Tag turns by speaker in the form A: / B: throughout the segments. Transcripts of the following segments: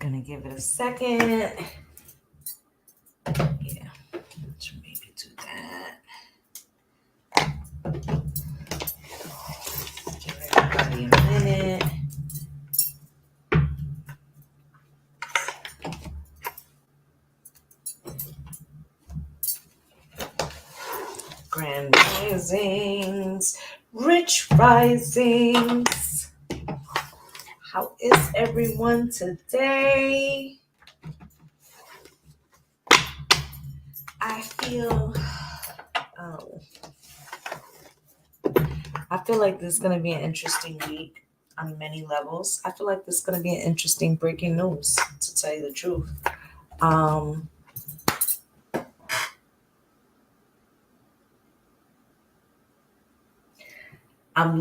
A: Gonna give it a second. Yeah, let's maybe do that. Give everybody a minute. Grand risings, rich risings. How is everyone today? I feel like this is going to be an interesting week on many levels. I feel like this is going to be an interesting breaking news, to tell you the truth. I'm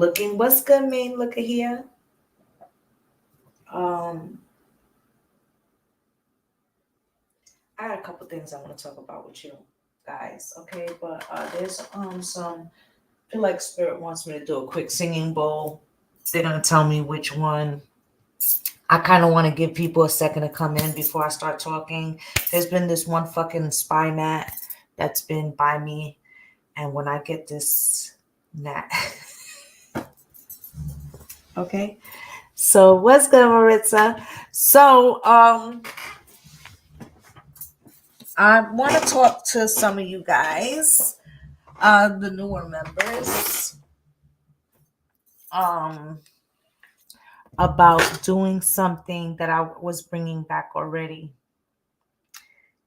A: looking. What's good, main? Look at here. I got a couple things I want to talk about with you guys, okay? But there's some. I feel like Spirit wants me to do a quick singing bowl. They're gonna tell me which one. I kind of want to give people a second to come in before I start talking. There's been this one fucking spy mat that's been by me, and when I get this gnat, okay. So what's good, Maritza? So I want to talk to some of you guys, the newer members, about doing something that I was bringing back already.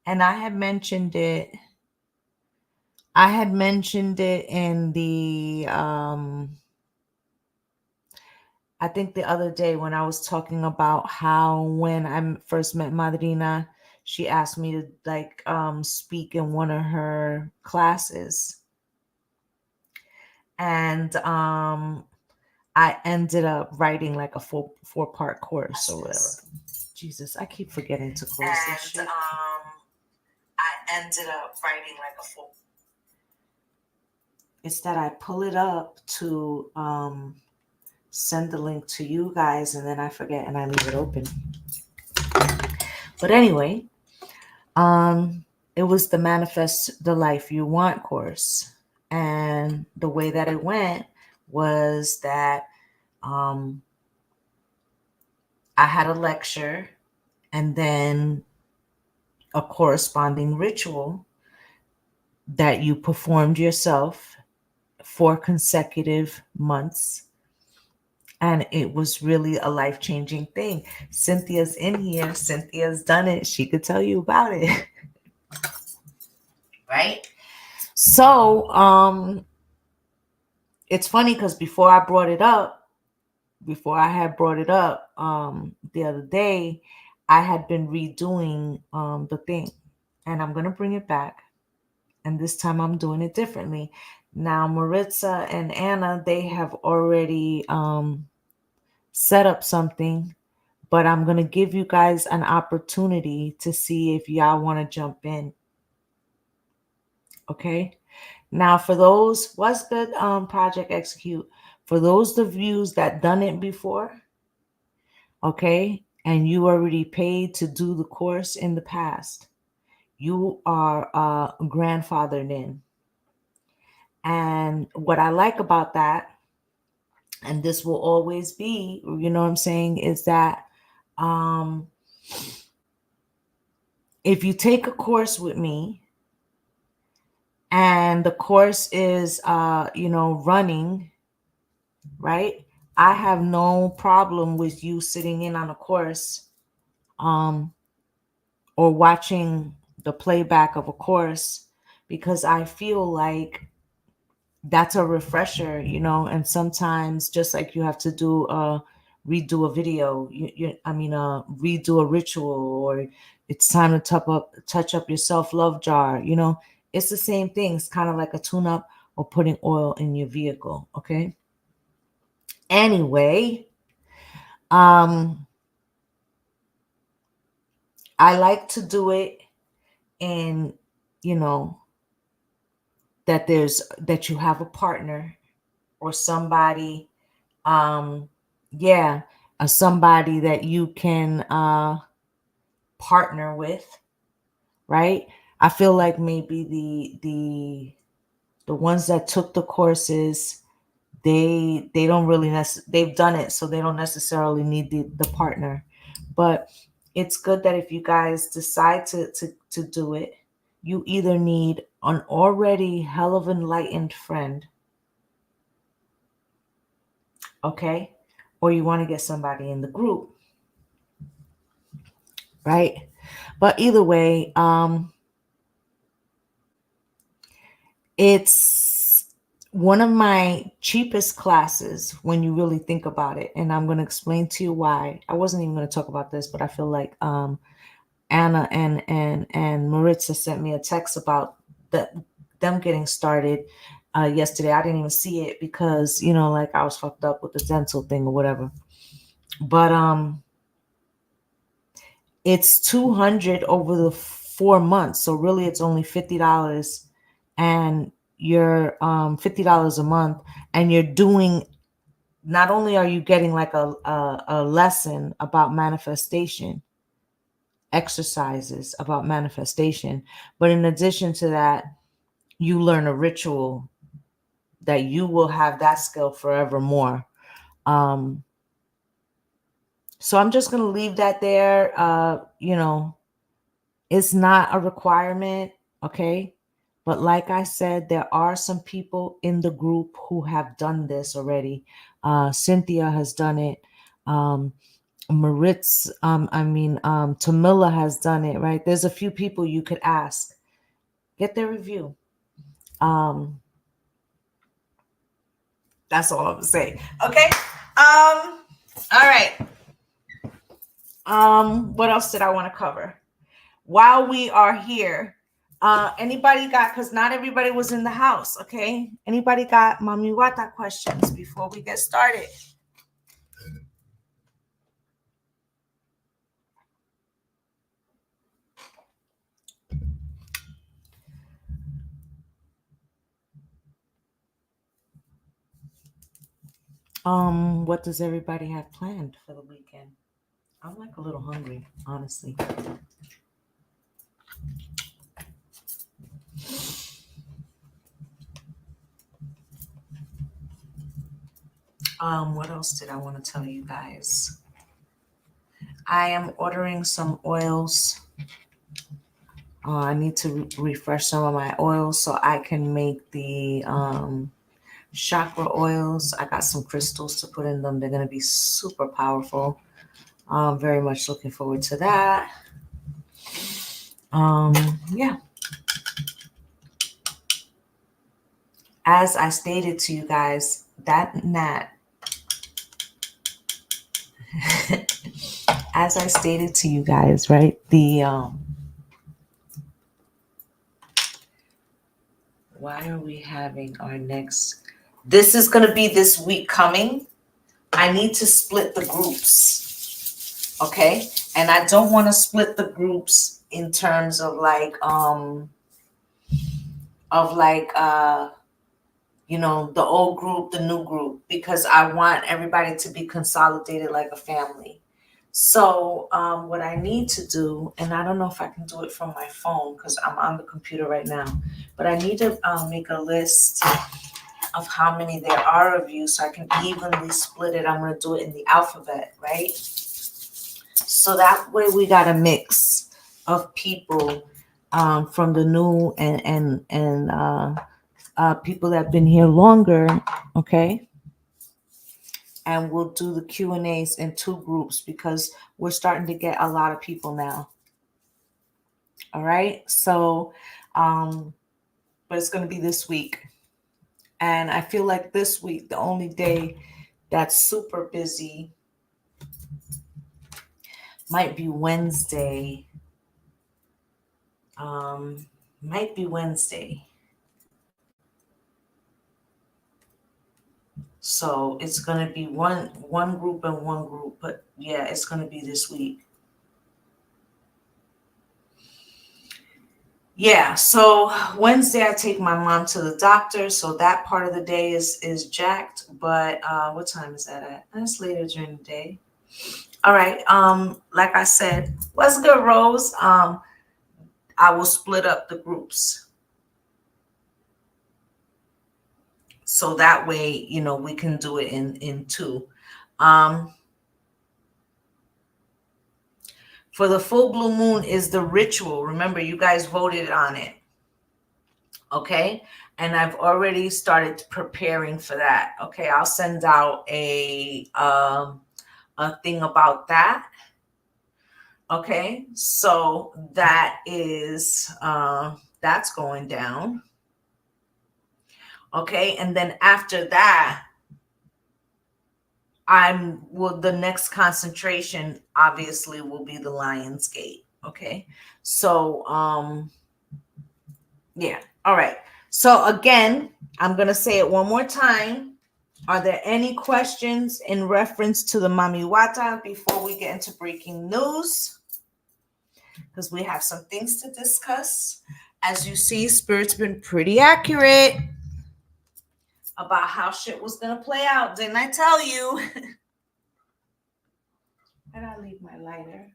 A: And I had mentioned it. In the, I think the other day when I was talking about how when I first met Madrina, she asked me to speak in one of her classes. And I ended up writing like a four-part course or whatever. Jesus, I keep forgetting to close this shit. I ended up writing like a full. It's that I pull it up to send the link to you guys, and then I forget and I leave it open. But anyway, it was the Manifest the Life You Want course, and the way that it went was that I had a lecture and then a corresponding ritual that you performed yourself for consecutive months. And it was really a life-changing thing. Cynthia's in here. Cynthia's done it. She could tell you about it. Right? So, it's funny because before I had brought it up the other day, I had been redoing the thing. And I'm going to bring it back. And this time I'm doing it differently. Now, Maritza and Anna, they have already set up something, but I'm going to give you guys an opportunity to see if y'all want to jump in. Okay? Now, for those, what's good, Project Execute? For those of you that done it before, okay, and you already paid to do the course in the past, you are grandfathered in. And what I like about that, and this will always be, you know what I'm saying, is that if you take a course with me and the course is, running, right? I have no problem with you sitting in on a course or watching the playback of a course, because I feel like that's a refresher, and sometimes just like you have to redo a video, redo a ritual, or it's time to touch up your self-love jar, it's the same thing. It's kind of like a tune-up or putting oil in your vehicle, okay? Anyway, I like to do it in, that you have a partner or somebody, somebody that you can partner with, right? I feel like maybe the ones that took the courses, they don't really they've done it, so they don't necessarily need the partner. But it's good that if you guys decide to do it, you either need an already hell of enlightened friend, okay, or you want to get somebody in the group, right? But either way, it's one of my cheapest classes when you really think about it. And I'm going to explain to you why. I wasn't even going to talk about this, but I feel like Anna and Maritza sent me a text about them getting started yesterday. I didn't even see it because, you know, like I was fucked up with the dental thing or whatever. But it's $200 over the 4 months. So really it's only $50, and you're $50 a month, and you're doing, not only are you getting like a lesson about manifestation, exercises about manifestation, but in addition to that, you learn a ritual that you will have that skill forevermore. So I'm just going to leave that there. You know, it's not a requirement, okay? But like I said, there are some people in the group who have done this already. Cynthia has done it. Tamila has done it, right? There's a few people you could ask. Get their review. That's all I'm saying. Okay. All right. What else did I want to cover? While we are here, anybody got, because not everybody was in the house, okay? Anybody got Mami Wata questions before we get started? What does everybody have planned for the weekend? I'm like a little hungry, honestly. What else did I want to tell you guys? I am ordering some oils. I need to refresh some of my oils so I can make the chakra oils. I got some crystals to put in them. They're going to be super powerful. I'm very much looking forward to that. Yeah. As I stated to you guys, that gnat, as I stated to you guys, right? Why are we having our next? This is going to be this week coming. I need to split the groups. Okay. And I don't want to split the groups in terms of like, you know, the old group, the new group, because I want everybody to be consolidated like a family. So what I need to do, and I don't know if I can do it from my phone because I'm on the computer right now, but I need to make a list of how many there are of you so I can evenly split it. I'm going to do it in the alphabet, right? So that way we got a mix of people from the new and people that have been here longer, okay? And we'll do the Q&As in 2 groups because we're starting to get a lot of people now. All right. So, but it's going to be this week. And I feel like this week, the only day that's super busy might be Wednesday. Might be Wednesday. So it's going to be one group and one group. But yeah, it's going to be this week. Yeah, so Wednesday I take my mom to the doctor, so that part of the day is jacked. But what time is that at? That's later during the day. All right. Like I said, what's good, Rose? I will split up the groups. So that way, we can do it in two. For the full blue moon is the ritual. Remember, you guys voted on it. Okay. And I've already started preparing for that. Okay. I'll send out a thing about that. Okay. So that is, that's going down. Okay. And then after that, the next concentration obviously will be the Lion's Gate. Okay. So, yeah. All right. So again, I'm going to say it one more time. Are there any questions in reference to the Mami Wata before we get into breaking news? Because we have some things to discuss. As you see, Spirit's been pretty accurate about how shit was going to play out. Didn't I tell you? Where did I leave my lighter?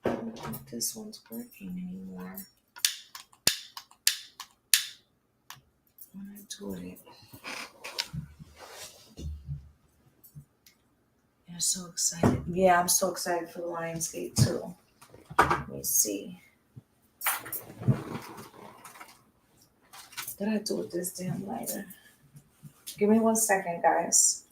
A: I don't think this one's working anymore. When I do it. You're so excited. Yeah, I'm so excited for the Lionsgate too. Let me see. What did I do with this damn lighter? Give me 1 second, guys.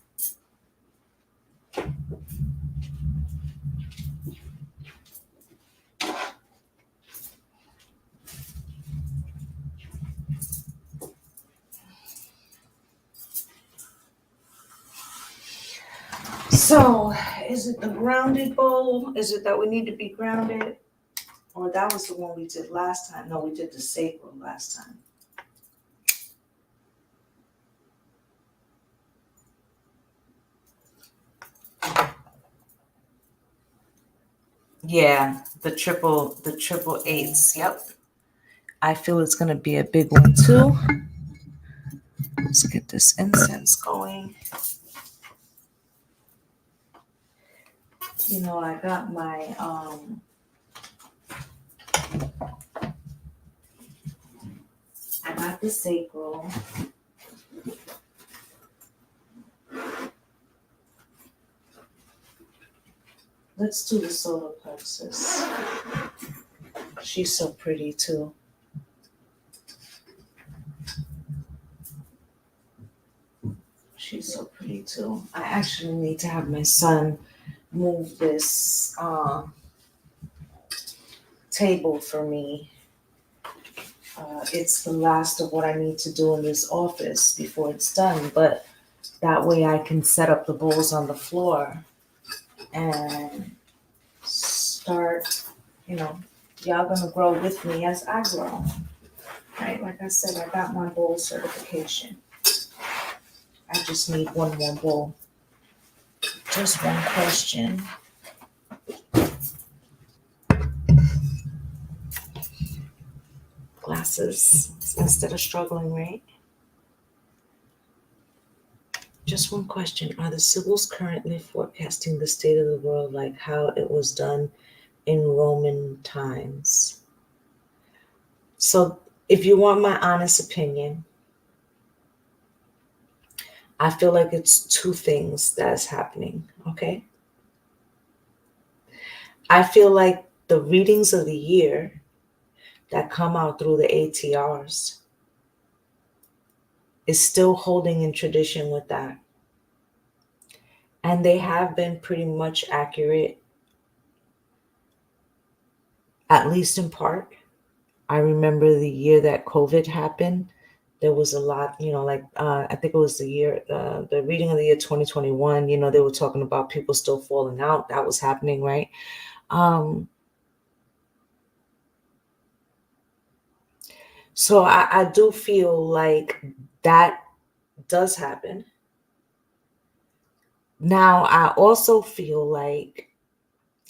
A: So, is it the grounded bowl? Is it that we need to be grounded? Or that was the one we did last time? No, we did the sacral last time. Yeah, the triple eights. Yep. I feel it's gonna be a big one too. Let's get this incense going. I got my I got the sacral. Let's do the solar plexus. She's so pretty too. She's so pretty too. I actually need to have my son move this table for me. It's the last of what I need to do in this office before it's done, but that way I can set up the bowls on the floor and start, y'all gonna grow with me as I grow. Right? Like I said, I got my bowl certification. I just need one more bowl. Just one question. Glasses instead of struggling, right? Just one question. Are the sibyls currently forecasting the state of the world like how it was done in Roman times? So if you want my honest opinion, I feel like it's two things that is happening, okay? I feel like the readings of the year that come out through the ATRs is still holding in tradition with that. And they have been pretty much accurate, at least in part. I remember the year that COVID happened, there was a lot, I think it was the reading of the year 2021, they were talking about people still falling out. That was happening, right? So I do feel like that does happen. Now, I also feel like,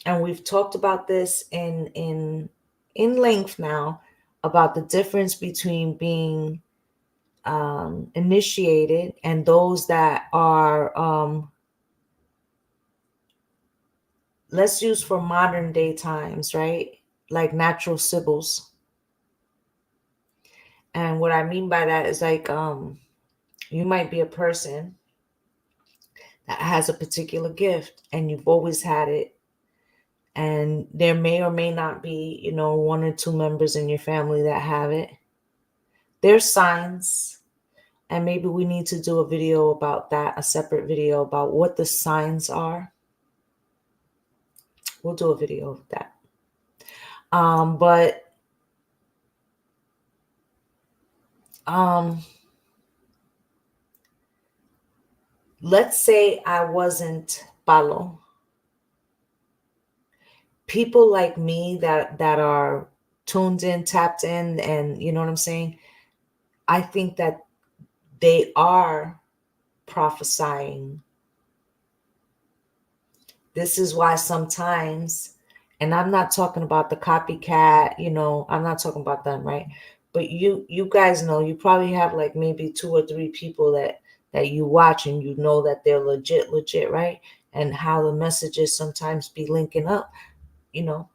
A: and we've talked about this in length now, about the difference between being initiated, and those that are, let's use for modern day times, right? Like natural sibyls. And what I mean by that is like, you might be a person that has a particular gift and you've always had it. And there may or may not be, you know, one or two members in your family that have it. There's signs. And maybe we need to do a video about that, a separate video about what the signs are. We'll do a video of that. But let's say I wasn't palo. People like me that are tuned in, tapped in, and you know what I'm saying? I think that they are prophesying. This is why sometimes, and I'm not talking about the copycat, you know, I'm not talking about them, right? But you guys know, you probably have like maybe 2 or 3 people that you watch and you know that they're legit, right? And how the messages sometimes be linking up, you know.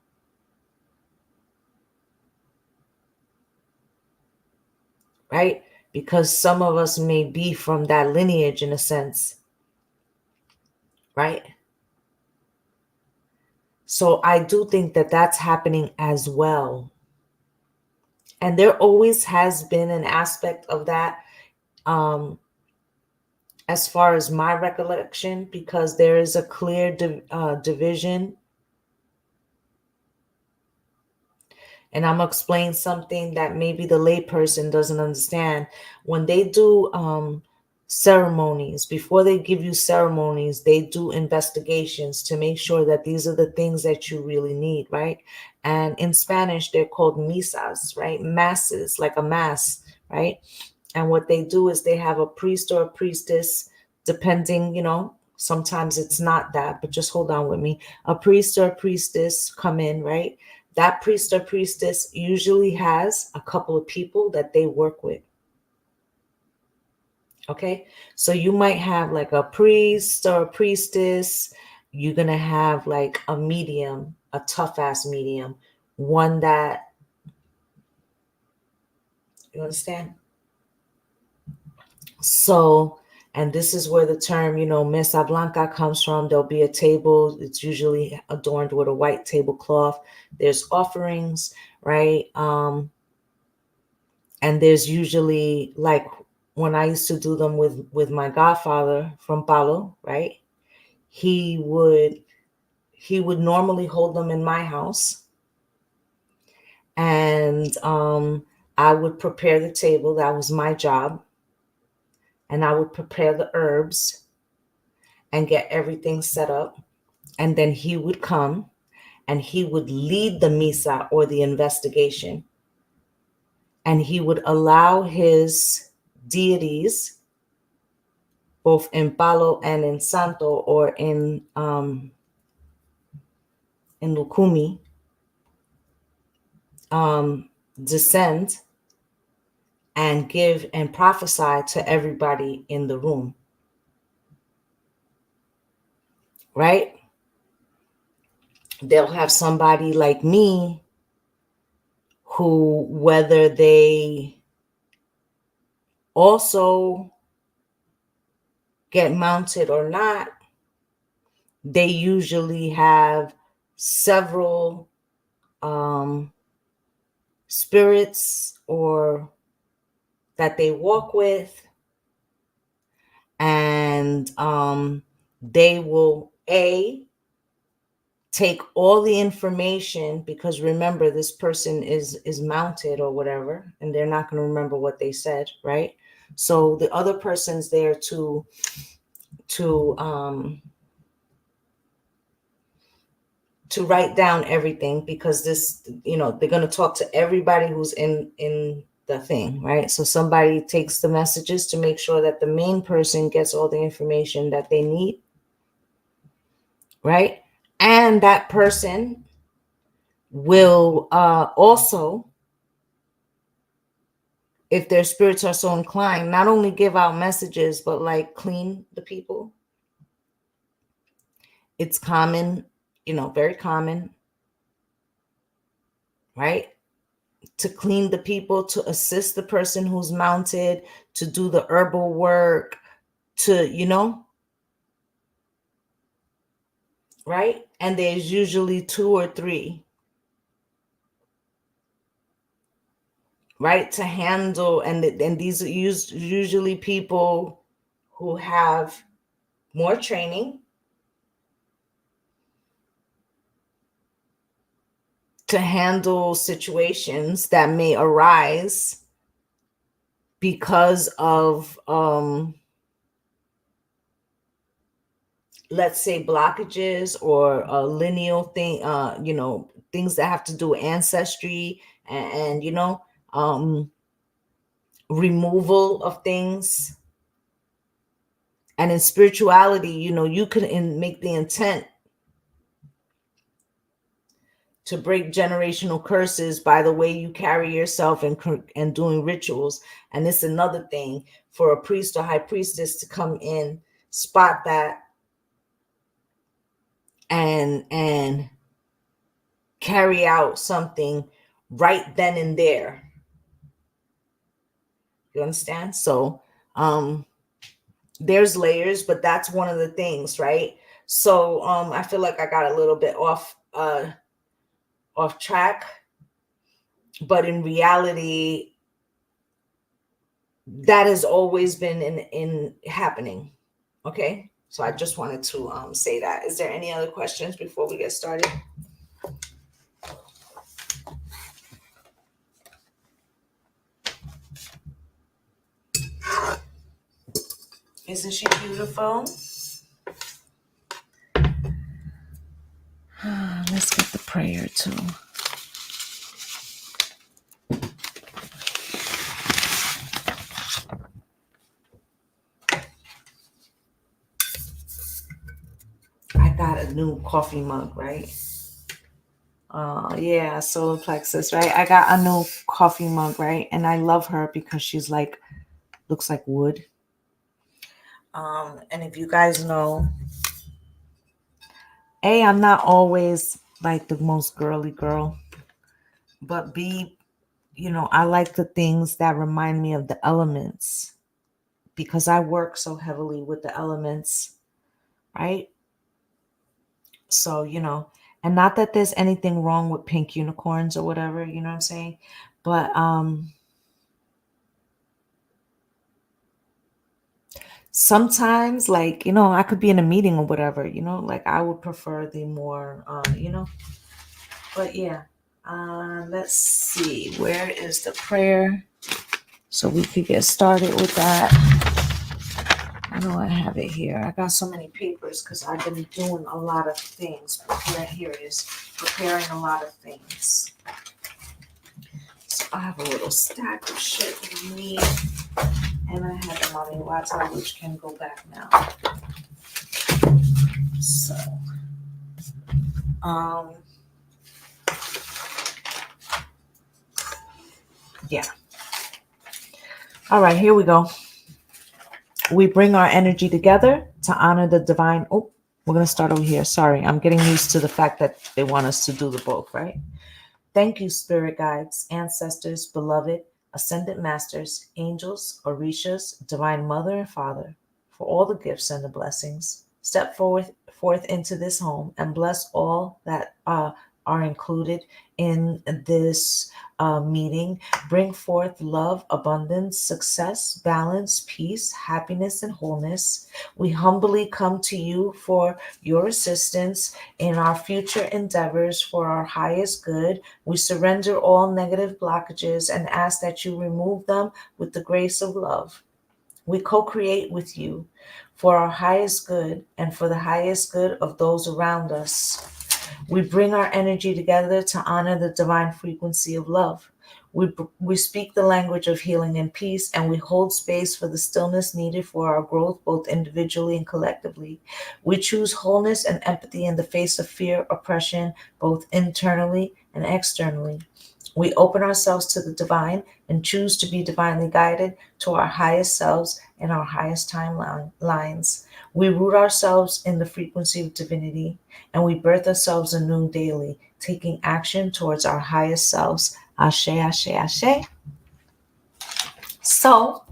A: Right? Because some of us may be from that lineage in a sense, right? So I do think that that's happening as well. And there always has been an aspect of that, as far as my recollection, because there is a clear division. And I'm going to explain something that maybe the layperson doesn't understand. When they do ceremonies, before they give you ceremonies, they do investigations to make sure that these are the things that you really need, right? And in Spanish, they're called misas, right? Masses, like a mass, right? And what they do is they have a priest or a priestess, depending, you know, sometimes it's not that, but just hold on with me. A priest or a priestess come in, right? That priest or priestess usually has a couple of people that they work with. Okay, so you might have like a priest or a priestess. You're going to have like a medium, a tough ass medium, one that, you understand? So, and this is where the term, you know, Mesa Blanca comes from. There'll be a table. It's usually adorned with a white tablecloth. There's offerings, right? And there's usually, like when I used to do them with my godfather from Palo, right? He would normally hold them in my house, and I would prepare the table. That was my job. And I would prepare the herbs and get everything set up. And then he would come and he would lead the misa or the investigation. And he would allow his deities, both in Palo and in Santo, or in Lukumi, descend and give and prophesy to everybody in the room. Right? They'll have somebody like me who, whether they also get mounted or not, they usually have several spirits or that they walk with, and they will take all the information, because remember, this person is mounted or whatever, and they're not going to remember what they said, right? So the other person's there to write down everything, because this, you know, they're going to talk to everybody who's in the thing, right? So somebody takes the messages to make sure that the main person gets all the information that they need, right? And that person will also if their spirits are so inclined, not only give out messages, but like clean the people. It's common, very common, right? To clean the people, to assist the person who's mounted, to do the herbal work, to, right? And there's usually 2 or 3, right? To handle, and these are usually people who have more training to handle situations that may arise because of let's say blockages or lineal thing, things that have to do with ancestry and um removal of things. And in spirituality, you can make the intent to break generational curses by the way you carry yourself and doing rituals. And it's another thing for a priest or high priestess to come in, spot that, and carry out something right then and there. You understand? So there's layers, but that's one of the things, right? So I feel like I got a little bit off track, but in reality, that has always been in happening. Okay, so I just wanted to say that. Is there any other questions before we get started? Isn't she beautiful? Let's get the prayer too. I got a new coffee mug, right? Yeah, solar plexus, right? I got a new coffee mug, right? And I love her because she's like, looks like wood. And if you guys know, A, I'm not always like the most girly girl, but B, I like the things that remind me of the elements because I work so heavily with the elements, right? So, and not that there's anything wrong with pink unicorns or whatever, you know what I'm saying? But sometimes, like, I could be in a meeting or whatever, like I would prefer the more, but yeah. Let's see, where is the prayer? So we could get started with that. I know I have it here. I got so many papers because I've been doing a lot of things. Here it is. Preparing a lot of things. So I have a little stack of shit we need. And I have the Mommy Wata, which can go back now. So, yeah. All right, here we go. We bring our energy together to honor the divine. Oh, we're going to start over here. Sorry, I'm getting used to the fact that they want us to do the both, right? Thank you, spirit guides, ancestors, beloved, ascended masters, angels, orishas, divine mother and father, for all the gifts and the blessings. Step forth into this home and bless all that are included in this meeting. Bring forth love, abundance, success, balance, peace, happiness, and wholeness. We humbly come to you for your assistance in our future endeavors for our highest good. We surrender all negative blockages and ask that you remove them with the grace of love. We co-create with you for our highest good and for the highest good of those around us. We bring our energy together to honor the divine frequency of love. We speak the language of healing and peace, and we hold space for the stillness needed for our growth, both individually and collectively. We choose wholeness and empathy in the face of fear, oppression, both internally and externally. We open ourselves to the divine and choose to be divinely guided to our highest selves and our highest timelines. We root ourselves in the frequency of divinity, and we birth ourselves anew daily, taking action towards our highest selves. Ashe, ashe, ashe. So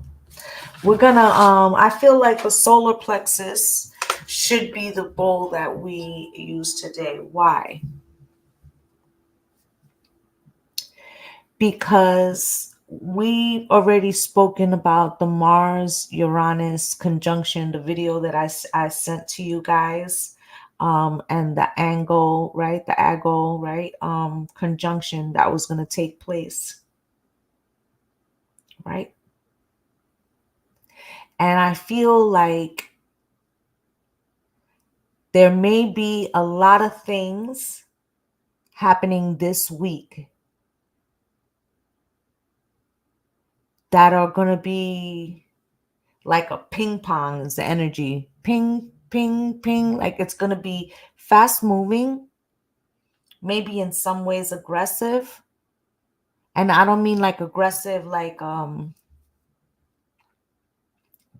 A: we're gonna I feel like the solar plexus should be the bowl that we use today. Why? Because we already spoken about the Mars Uranus conjunction, the video that I sent to you guys, and the angle, right, the angle, right, conjunction that was going to take place, right? And I feel like there may be a lot of things happening this week that are going to be like a ping pong is the energy. Ping, ping, ping. Like it's going to be fast moving, maybe in some ways aggressive. And I don't mean like aggressive, like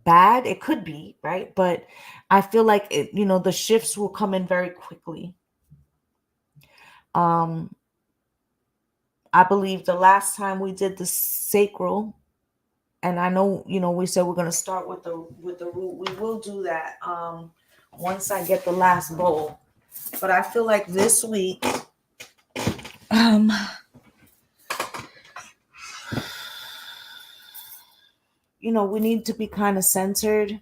A: bad. It could be, right? But I feel like it, the shifts will come in very quickly. I believe the last time we did the sacral, and I know, we said we're going to start with the root. We will do that once I get the last bowl. But I feel like this week, we need to be kind of centered,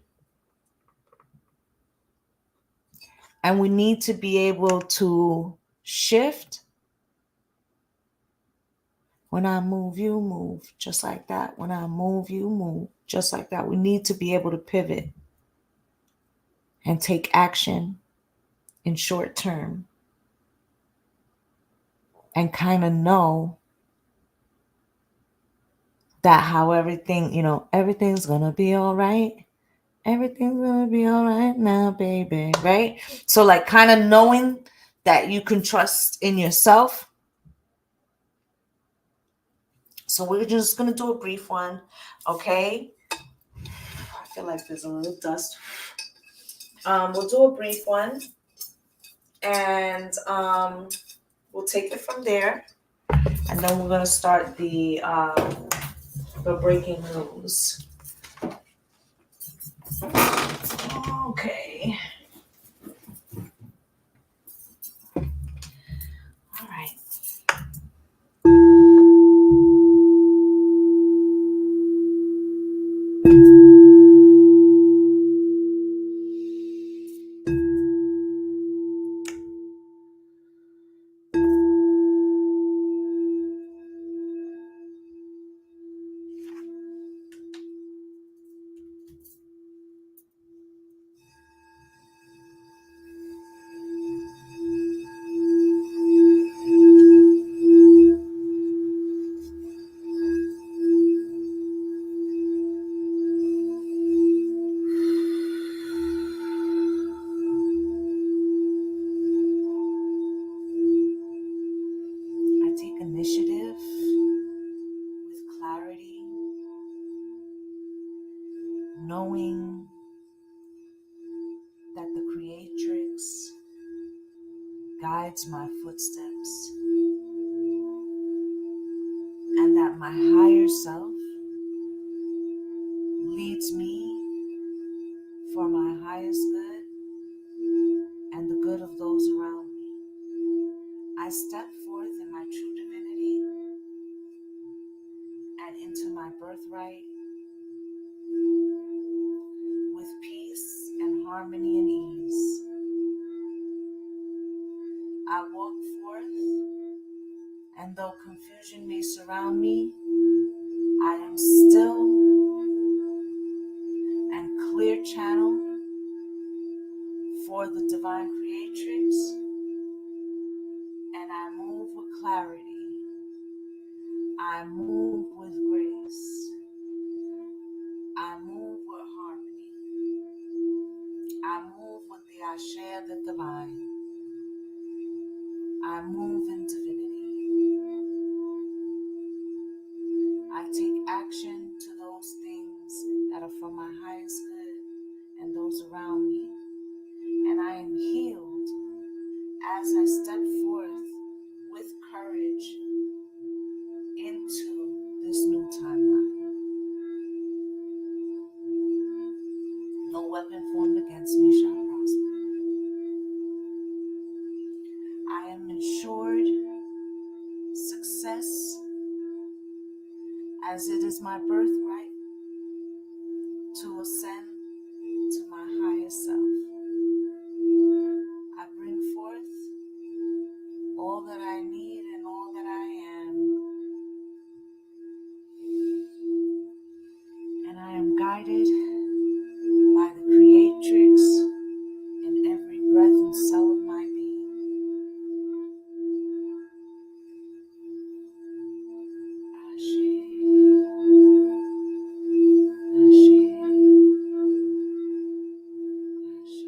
A: and we need to be able to shift. When I move, you move, just like that. When I move, you move, just like that. We need to be able to pivot and take action in short term and kind of know that how everything's going to be all right. Everything's going to be all right now, baby, right? So like kind of knowing that you can trust in yourself. So we're just going to do a brief one, okay? I feel like there's a little dust. We'll do a brief one, and we'll take it from there, and then we're going to start the breaking news. Okay. All right. Initiative with clarity, knowing that the Creatrix guides my footsteps and that my higher self leads me for my highest good and the good of those around me. I step forth in my true divinity and into my birthright with peace and harmony and ease. I walk forth, and though confusion may surround me, I am still and clear channel for the divine Creatrix, and I move with clarity. I move with grace. I move with harmony. I move with the Ashe of the divine. I move in divinity. weapon formed against me shall prosper. I am ensured success, as it is my birthright to ascend to my highest self. I bring forth all that I need and all that I am. And I am guided by the Creatrix in every breath and cell of my being. Ashe. Ashe. Ashe.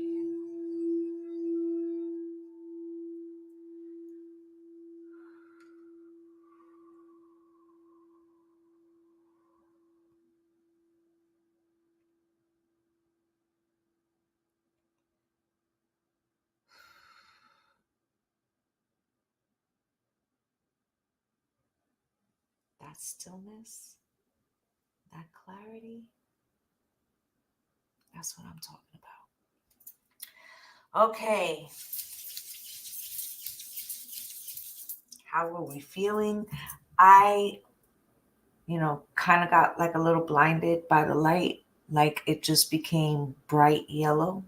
A: That stillness, that clarity, that's what I'm talking about. Okay. How are we feeling? I, kind of got like a little blinded by the light. Like it just became bright yellow.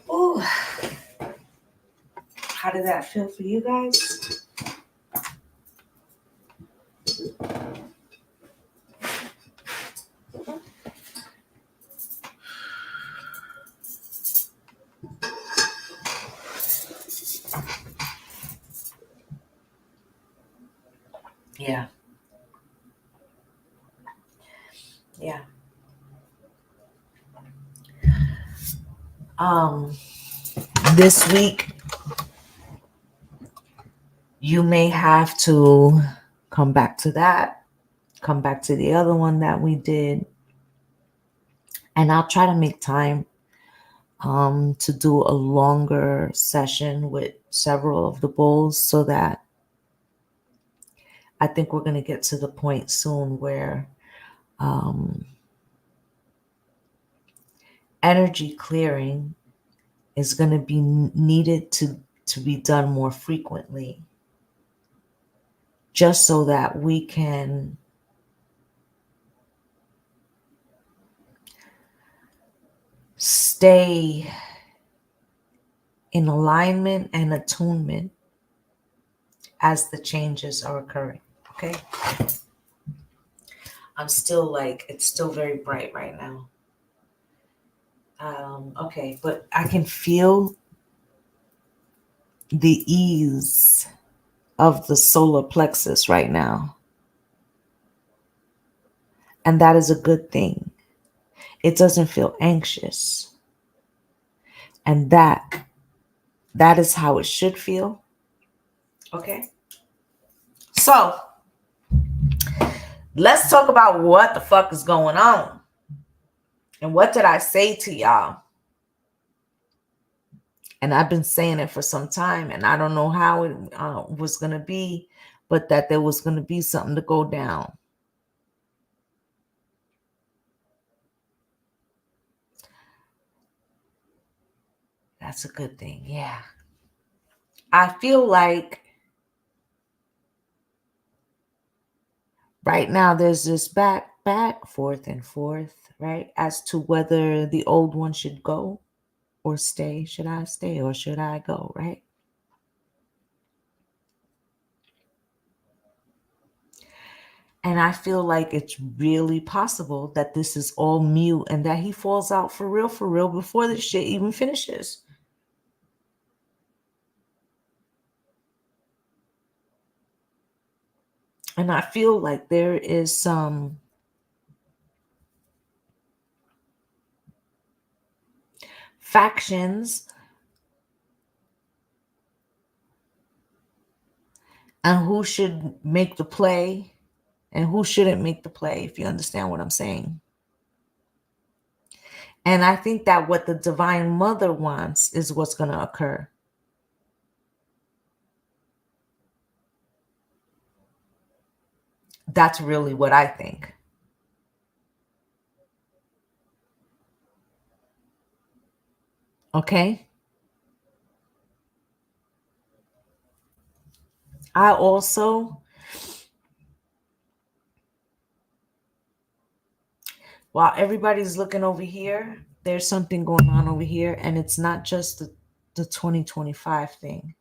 A: Oh, how did that feel for you guys? Yeah. Yeah. This week you may have to come back to that, come back to the other one that we did, and I'll try to make time to do a longer session with several of the bowls, so that I think we're going to get to the point soon where energy clearing is going to be needed to be done more frequently, just so that we can stay in alignment and attunement as the changes are occurring. Okay. I'm still like, it's still very bright right now. Okay, but I can feel the ease of the solar plexus right now. And that is a good thing. It doesn't feel anxious. And that is how it should feel. Okay. So let's talk about what the fuck is going on. And what did I say to y'all? And I've been saying it for some time, and I don't know how it was going to be, but that there was going to be something to go down. That's a good thing. Yeah. I feel like right now there's this back, forth and forth, right? As to whether the old one should go or stay. Should I stay or should I go, right? And I feel like it's really possible that this is all mute and that he falls out for real before this shit even finishes. And I feel like there is some factions and who should make the play and who shouldn't make the play, if you understand what I'm saying. And I think that what the Divine Mother wants is what's going to occur. That's really what I think. Okay. I also, while everybody's looking over here, there's something going on over here, and it's not just the 2025 thing.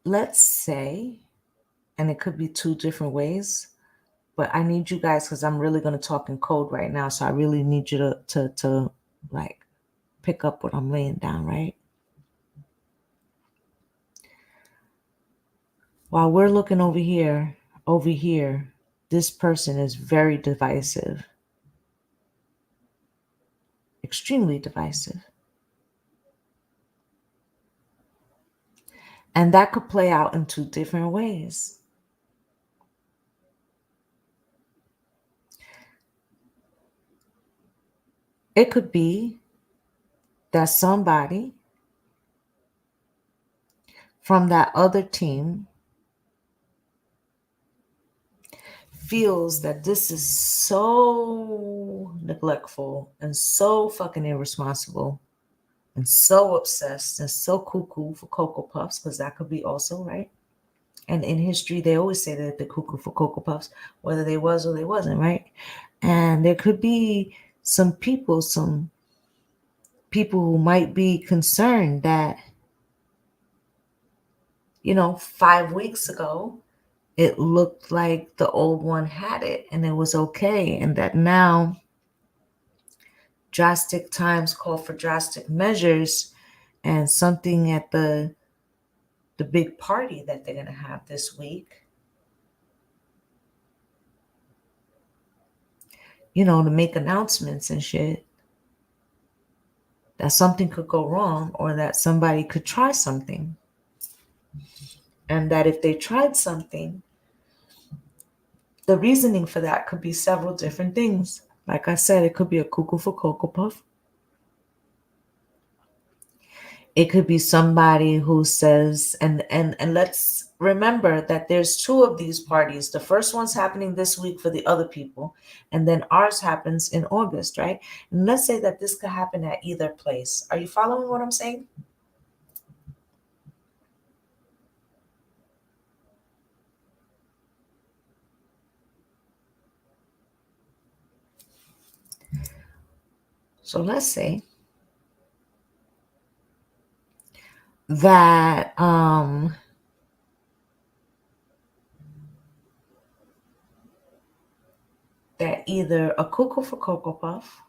A: Let's say, and it could be two different ways, but I need you guys, because I'm really going to talk in code right now, so I really need you to like pick up what I'm laying down, right? While we're looking over here, this person is very divisive, extremely divisive. And that could play out in two different ways. It could be that somebody from that other team feels that this is so neglectful and so fucking irresponsible and so obsessed and so cuckoo for Cocoa Puffs, because that could be also, right? And in history, they always say that they're cuckoo for Cocoa Puffs, whether they was or they wasn't, right? And there could be some people who might be concerned that, 5 weeks ago, it looked like the old one had it and it was okay. And that now drastic times call for drastic measures, and something at the big party that they're going to have this week, to make announcements and shit, that something could go wrong or that somebody could try something. And that if they tried something, the reasoning for that could be several different things. Like I said, it could be a cuckoo for Cocoa Puff. It could be somebody who says, and let's remember that there's two of these parties. The first one's happening this week for the other people, and then ours happens in August, right? And let's say that this could happen at either place. Are you following what I'm saying? So let's say that that either a cuckoo for Cocoa Puff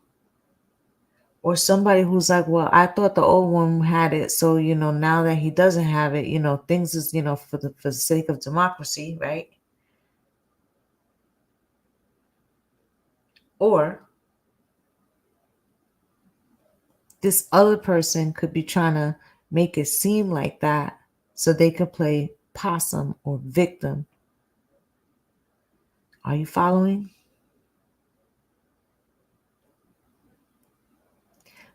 A: or somebody who's like, well, I thought the old one had it, so now that he doesn't have it, things is for the sake of democracy, right? Or this other person could be trying to make it seem like that so they could play possum or victim. Are you following?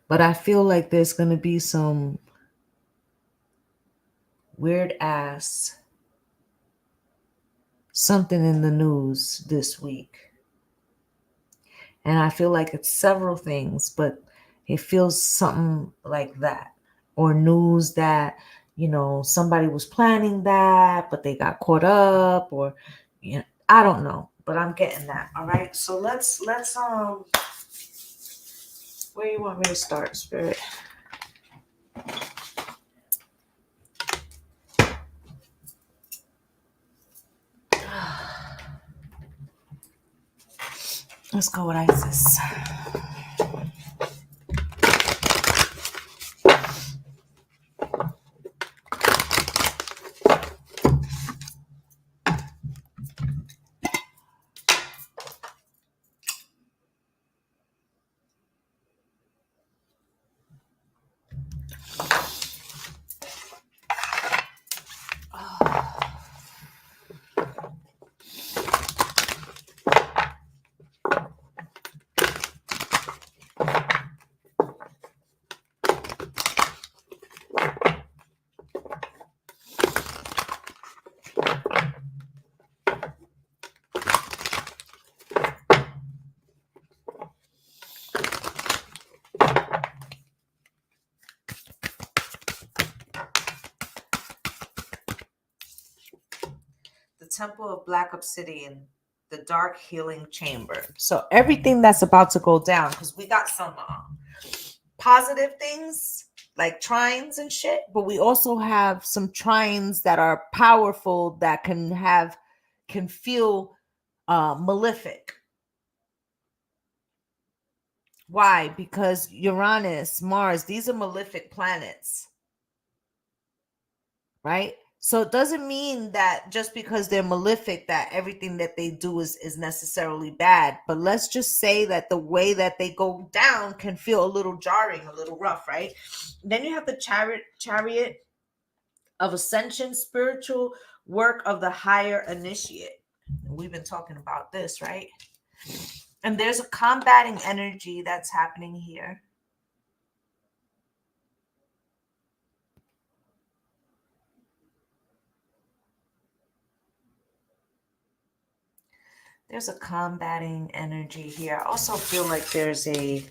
A: But I feel like there's going to be some weird ass something in the news this week. And I feel like it's several things, but it feels something like that. Or news that, somebody was planning that, but they got caught up, or, I don't know, but I'm getting that. All right. So let's, where you want me to start, Spirit? Let's go with Isis. Temple of Black Obsidian, the Dark Healing Chamber. So everything that's about to go down, because we got some positive things like trines and shit, but we also have some trines that are powerful that can feel malefic. Why? Because Uranus, Mars, these are malefic planets, right? So it doesn't mean that just because they're malefic that everything that they do is necessarily bad. But let's just say that the way that they go down can feel a little jarring, a little rough, right? Then you have the chariot of ascension, spiritual work of the higher initiate. We've been talking about this, right? And there's a combating energy that's happening here. There's a combating energy here. I also feel like there's a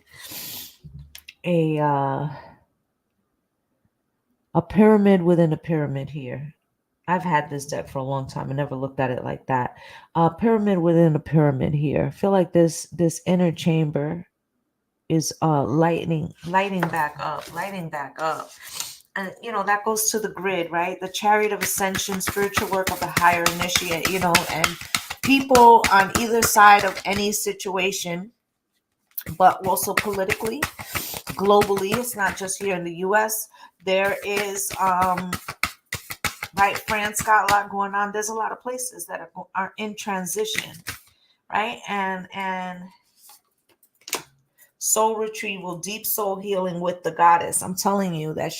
A: pyramid within a pyramid here. I've had this deck for a long time. I never looked at it like that. A pyramid within a pyramid here. I feel like this inner chamber is lighting back up. And that goes to the grid, right? The chariot of ascension, spiritual work of the higher initiate, and people on either side of any situation, but also politically, globally. It's not just here in the US. There is right, France got a lot going on. There's a lot of places that are in transition, right? And soul retrieval, deep soul healing with the goddess. I'm telling you that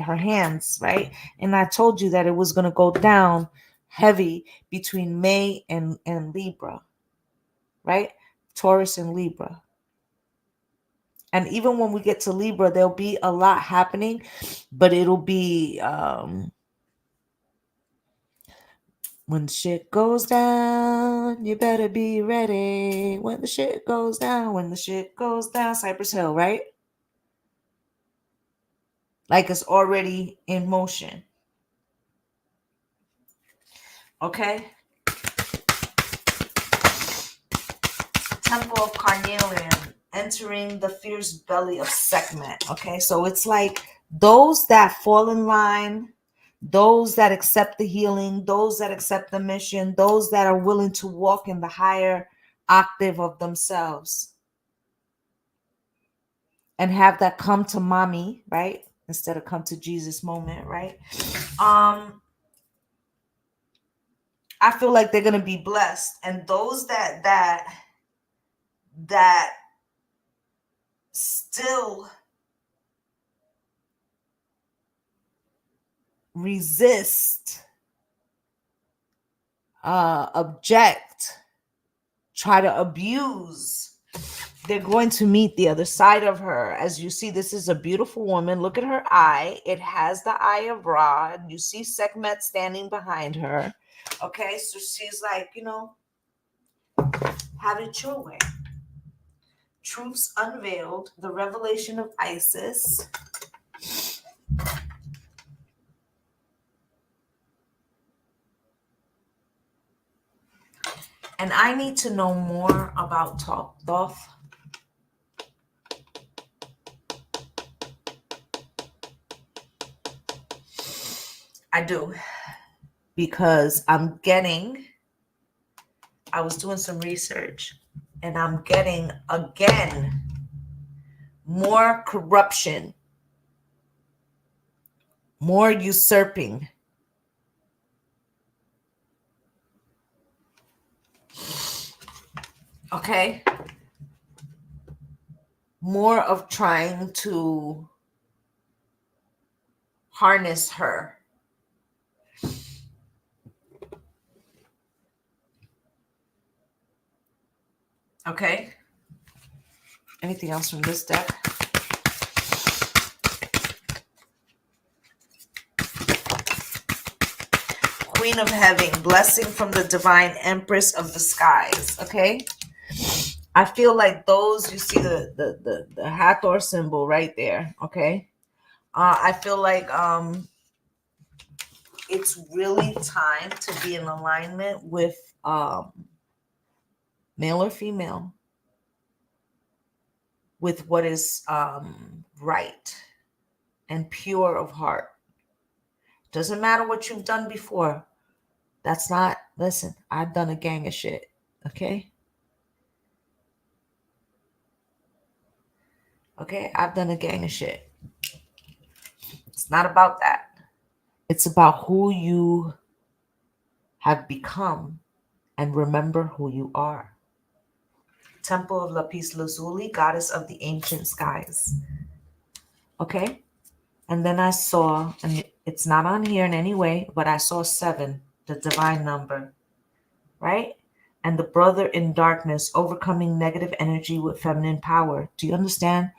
A: her hands, right? And I told you that it was going to go down heavy between May and Libra, right? Taurus and Libra. And even when we get to Libra, there'll be a lot happening, but it'll be when shit goes down, you better be ready. When the shit goes down, Cypress Hill, right? Like it's already in motion. Okay? Temple of Carnelian, entering the fierce belly of Sekhmet. Okay, so it's like those that fall in line, those that accept the healing, those that accept the mission, those that are willing to walk in the higher octave of themselves and have that come to mommy, right? Instead of come to Jesus moment, right? I feel like they're going to be blessed. And those that still resist, object, try to abuse, they're going to meet the other side of her. As you see, this is a beautiful woman. Look at her eye. It has the eye of Ra. You see Sekhmet standing behind her. Okay, so she's like, have it your way. Truths unveiled, the revelation of Isis. And I need to know more about Thoth. I do. Because I was doing some research and I'm getting, again, more corruption, more usurping. Okay? More of trying to harness her. Okay? Anything else from this deck? Queen of Heaven, blessing from the divine Empress of the skies. Okay? I feel like those, you see the Hathor symbol right there. Okay? I feel like it's really time to be in alignment with male or female, with what is right and pure of heart. Doesn't matter what you've done before. That's not, listen, I've done a gang of shit, okay? Okay, I've done a gang of shit. It's not about that. It's about who you have become and remember who you are. Temple of Lapis Lazuli, goddess of the ancient skies. Okay? And then I saw, and it's not on here in any way, but I saw 7, the divine number, right? And the brother in darkness, overcoming negative energy with feminine power. Do you understand?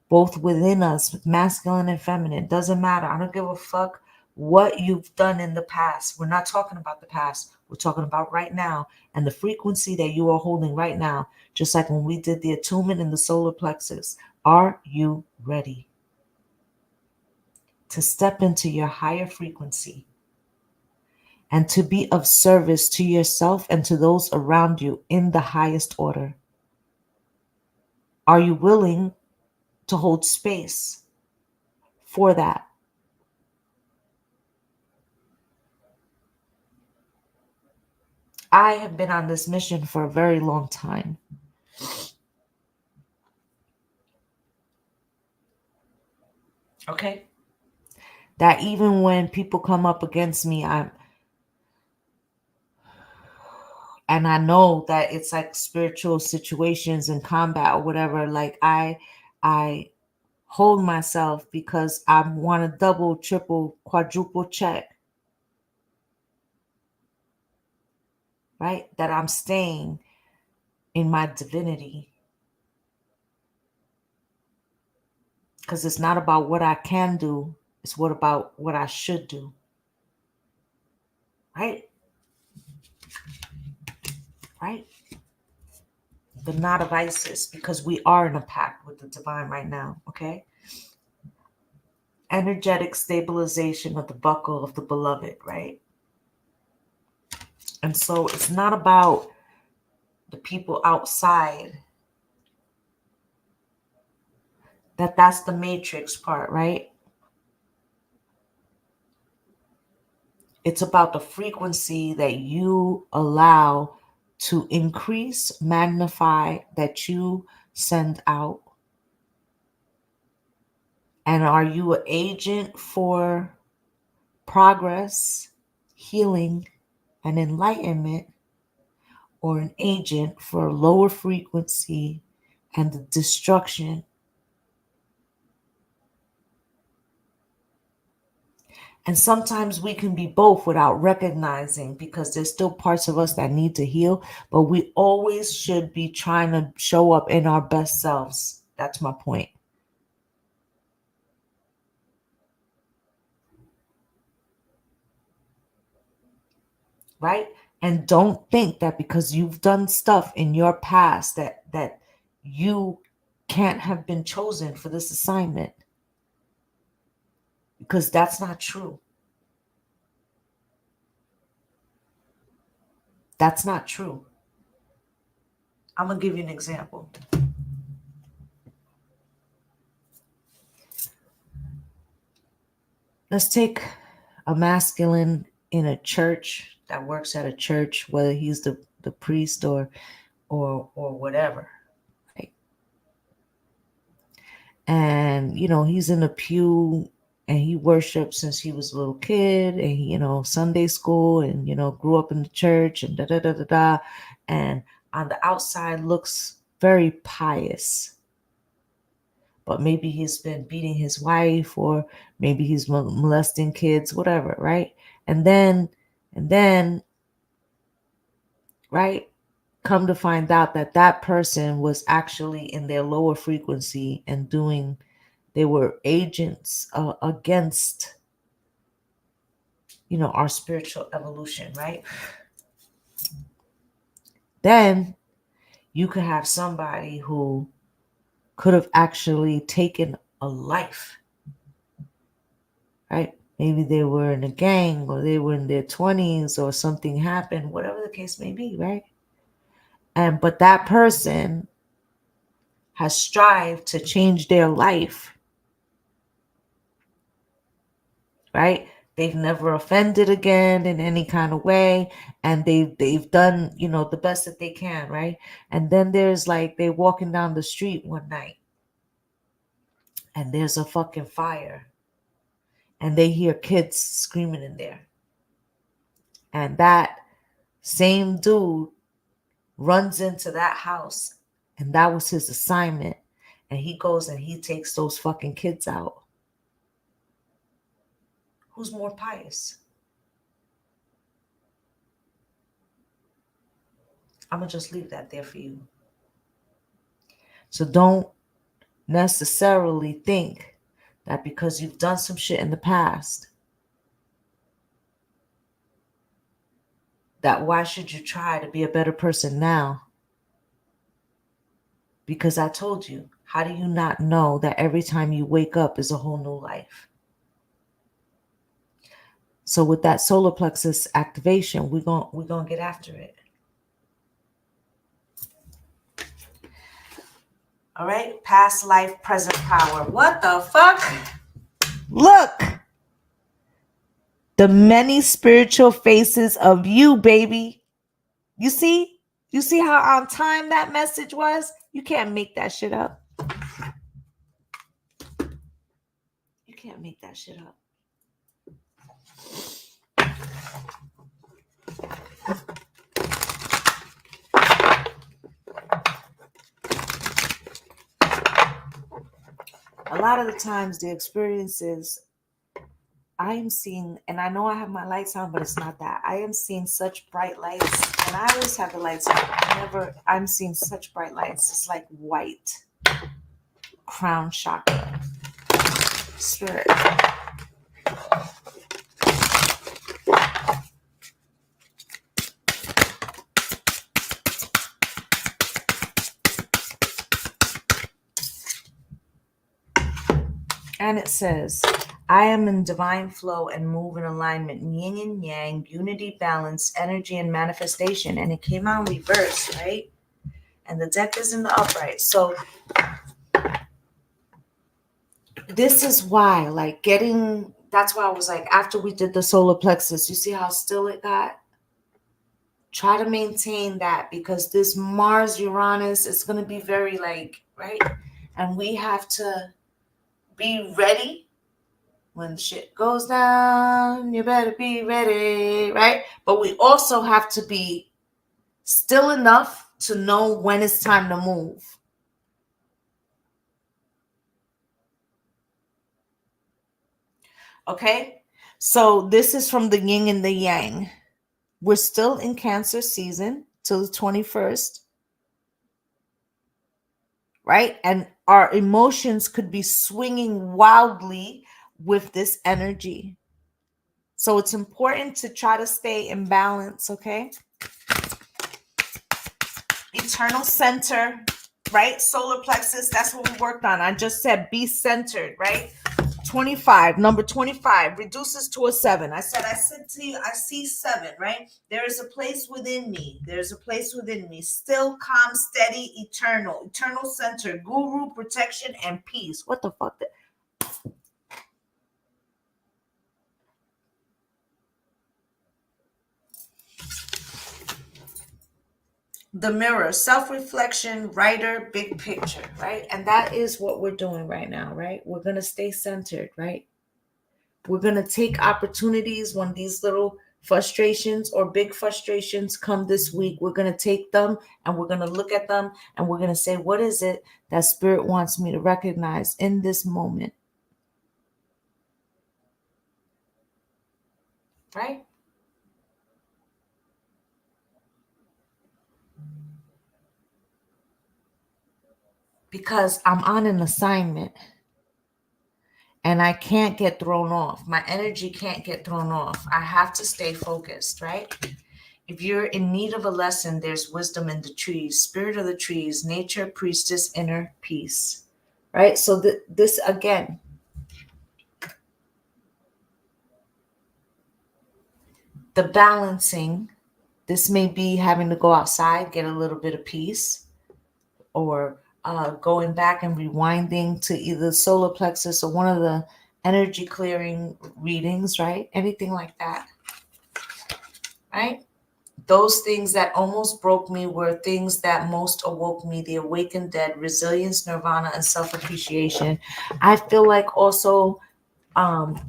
A: Both within us, masculine and feminine. Doesn't matter. I don't give a fuck what you've done in the past. We're not talking about the past. We're talking about right now and the frequency that you are holding right now. Just like when we did the attunement in the solar plexus. Are you ready to step into your higher frequency and to be of service to yourself and to those around you in the highest order? Are you willing to hold space for that? I have been on this mission for a very long time. Okay? That even when people come up against me, and I know that it's like spiritual situations in combat or whatever, like I hold myself because I want to double, triple, quadruple check, right? That I'm staying in my divinity. Because it's not about what I can do, it's about what I should do. Right? Right? The knot of Isis, because we are in a pact with the divine right now, okay? Energetic stabilization of the buckle of the beloved, right? And so it's not about the people outside. That's the matrix part, right? It's about the frequency that you allow to increase, magnify, that you send out. And are you an agent for progress, healing, and enlightenment, or an agent for lower frequency and the destruction? And sometimes we can be both without recognizing, because there's still parts of us that need to heal, but we always should be trying to show up in our best selves. That's my point. Right? And don't think that because you've done stuff in your past that you can't have been chosen for this assignment, because that's not true. That's not true. I'm going to give you an example. Let's take a masculine in a church that works at a church, whether he's the priest or whatever. Right? And, he's in a pew and he worshipped since he was a little kid, and, Sunday school, and, grew up in the church, and da da da da da. And on the outside looks very pious. But maybe he's been beating his wife, or maybe he's molesting kids, whatever, right? And then, right, come to find out that person was actually in their lower frequency and they were agents against, our spiritual evolution, right? Then you could have somebody who could have actually taken a life, right? Maybe they were in a gang, or they were in their 20s, or something happened, whatever the case may be, right? But that person has strived to change their life, right? They've never offended again in any kind of way, and they've done, the best that they can, right? And then there's like they walking down the street one night, and there's a fucking fire, and they hear kids screaming in there, and that same dude runs into that house, and that was his assignment, and he goes and he takes those fucking kids out. Who's more pious? I'm gonna just leave that there for you. So don't necessarily think that because you've done some shit in the past, that why should you try to be a better person now? Because I told you, how do you not know that every time you wake up is a whole new life? So with that solar plexus activation, we're gonna get after it. All right, past life, present power. What the fuck? Look, the many spiritual faces of you, baby. You see? You see how on time that message was? You can't make that shit up. You can't make that shit up. A lot of the times the experiences I am seeing, and I know I have my lights on, but it's not that. I am seeing such bright lights, and I always have the lights on. I'm seeing such bright lights. It's like white crown chakra. Spirit. And it says, I am in divine flow and move in alignment, yin and yang, unity, balance, energy, and manifestation. And it came out reverse, right? And the deck is in the upright. So this is why, that's why I was like, after we did the solar plexus, you see how still it got? Try to maintain that, because this Mars Uranus is going to be very right? And we have to be ready. When shit goes down, you better be ready, right? But we also have to be still enough to know when it's time to move. Okay? So this is from the yin and the yang. We're still in Cancer season till the 21st, right? And our emotions could be swinging wildly with this energy. So it's important to try to stay in balance, okay? Eternal center, right? Solar plexus, that's what we worked on. I just said be centered, right? 25, number 25, reduces to a 7. I said to you, I see 7, right? There is a place within me. There's a place within me. Still, calm, steady, eternal. Eternal center, guru, protection, and peace. What the fuck? The mirror, self-reflection, writer, big picture, right? And that is what we're doing right now, right? We're going to stay centered, right? We're going to take opportunities when these little frustrations or big frustrations come this week. We're going to take them and we're going to look at them and we're going to say, what is it that Spirit wants me to recognize in this moment? Right? Because I'm on an assignment and I can't get thrown off. My energy can't get thrown off. I have to stay focused, right? If you're in need of a lesson, there's wisdom in the trees, spirit of the trees, nature, priestess, inner peace, right? So this again, the balancing. This may be having to go outside, get a little bit of peace, or going back and rewinding to either solar plexus or one of the energy clearing readings, right? Anything like that, right? Those things that almost broke me were things that most awoke me: the awakened dead, resilience, nirvana, and self-appreciation. I feel like also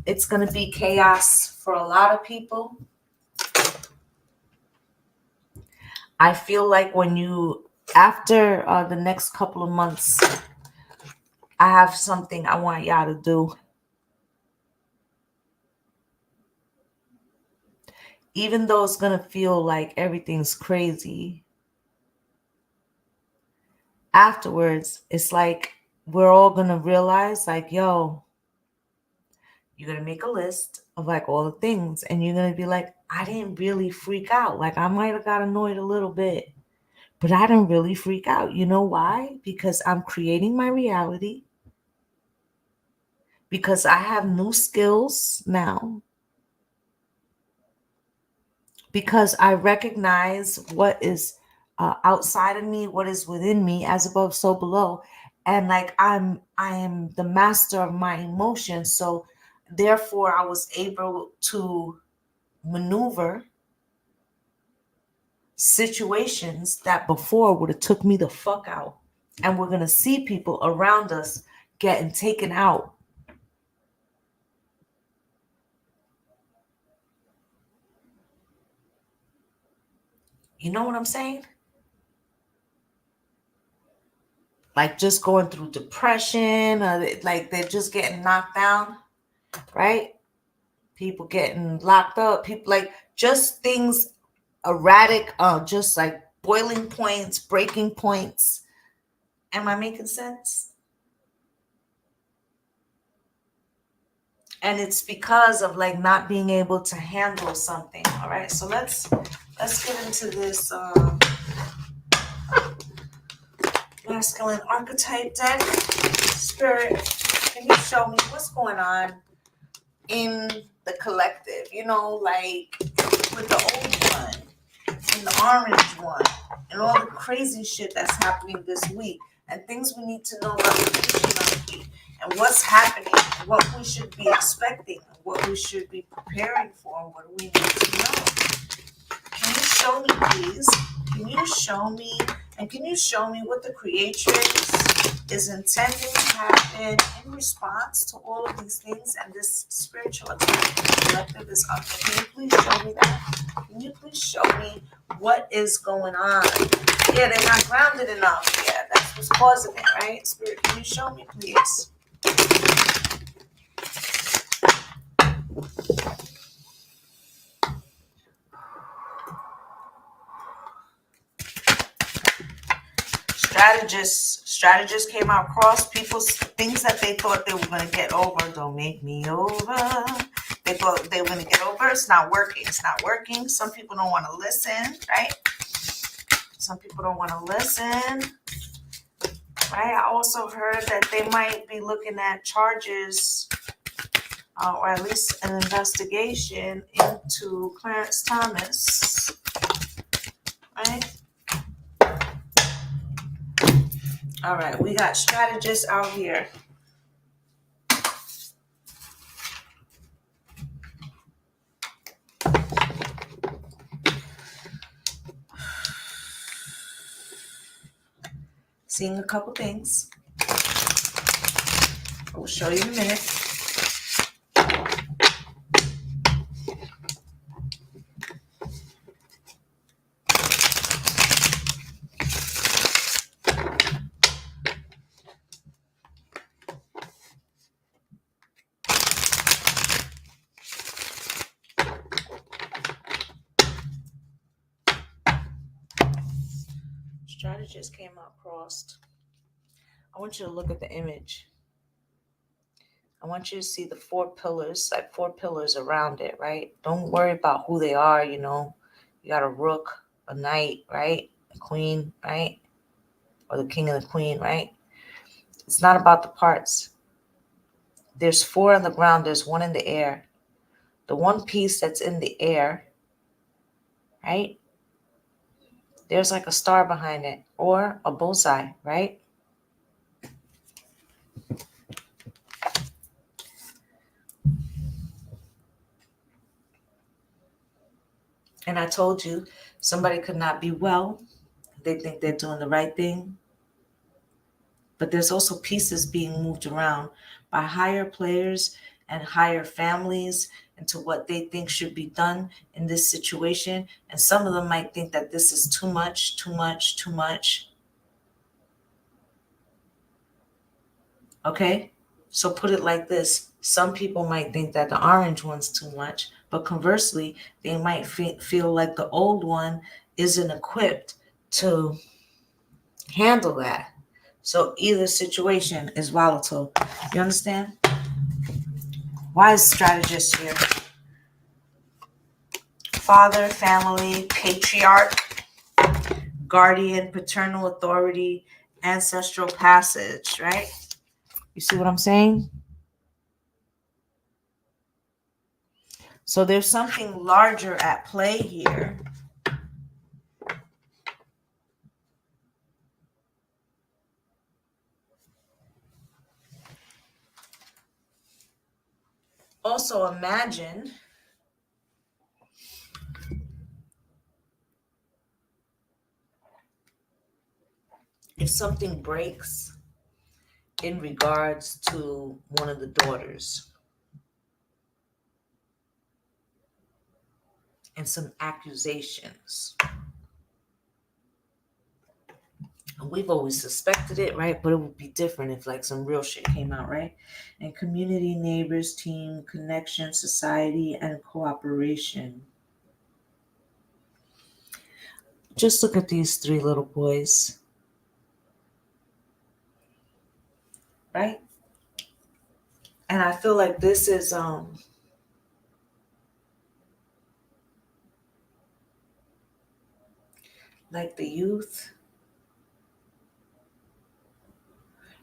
A: it's going to be chaos for a lot of people. I feel like when you, after the next couple of months, I have something I want y'all to do. Even though it's going to feel like everything's crazy, afterwards, it's like we're all going to realize, like, yo, you're going to make a list of like all the things, and you're going to be like, I didn't really freak out. Like, I might have got annoyed a little bit, but I didn't really freak out. You know why? Because I'm creating my reality. Because I have new skills now. Because I recognize what is outside of me, what is within me, as above, so below. And like I am the master of my emotions. So therefore I was able to maneuver situations that before would have took me the fuck out. And we're gonna see people around us getting taken out. You know what I'm saying? Like just going through depression, like they're just getting knocked down, right? People getting locked up, people like just things erratic, just like boiling points, breaking points. Am I making sense? And it's because of like not being able to handle something. All right, so let's get into this masculine archetype deck. Spirit, can you show me what's going on in the collective? You know, like with the old one and the orange one and all the crazy shit that's happening this week, and things we need to know about the patriarchy and what's happening and what we should be expecting and what we should be preparing for and what we need to know. Can you show me, please? Can you show me? And can you show me what the creatrix is intending to happen in response to all of these things and this spiritual collective is up? Can you please show me that? Can you please show me what is going on? Yeah, they're not grounded enough. Yeah, that's what's causing it, right? Spirit, can you show me, please? Strategists came out across people's things that they thought they were going to get over. Don't make me over. They thought they were going to get over. It's not working. It's not working. Some people don't want to listen, right? Some people don't want to listen, right? I also heard that they might be looking at charges or at least an investigation into Clarence Thomas, right? All right, we got strategists out here. Seeing a couple things. I will show you in a minute. Strategist came out crossed. I want you to look at the image. I want you to see the four pillars, like four pillars around it, right? Don't worry about who they are, you know. You got a rook, a knight, right? A queen, right? Or the king and the queen, right? It's not about the parts. There's four on the ground. There's one in the air. The one piece that's in the air right? There's like a star behind it or a bullseye, right? And I told you, somebody could not be well. They think they're doing the right thing. But there's also pieces being moved around by higher players and higher families into what they think should be done in this situation. And some of them might think that this is too much, too much, too much. Okay? So put it like this. Some people might think that the orange one's too much, but conversely, they might feel like the old one isn't equipped to handle that. So either situation is volatile. You understand? Wise strategist here. Father, family, patriarch, guardian, paternal authority, ancestral passage, right? You see what I'm saying? So there's something larger at play here. Also imagine if something breaks in regards to one of the daughters and some accusations. And we've always suspected it, right? But it would be different if like some real shit came out, right? And community, neighbors, team, connection, society, and cooperation. Just look at these three little boys, right? And I feel like this is like the youth,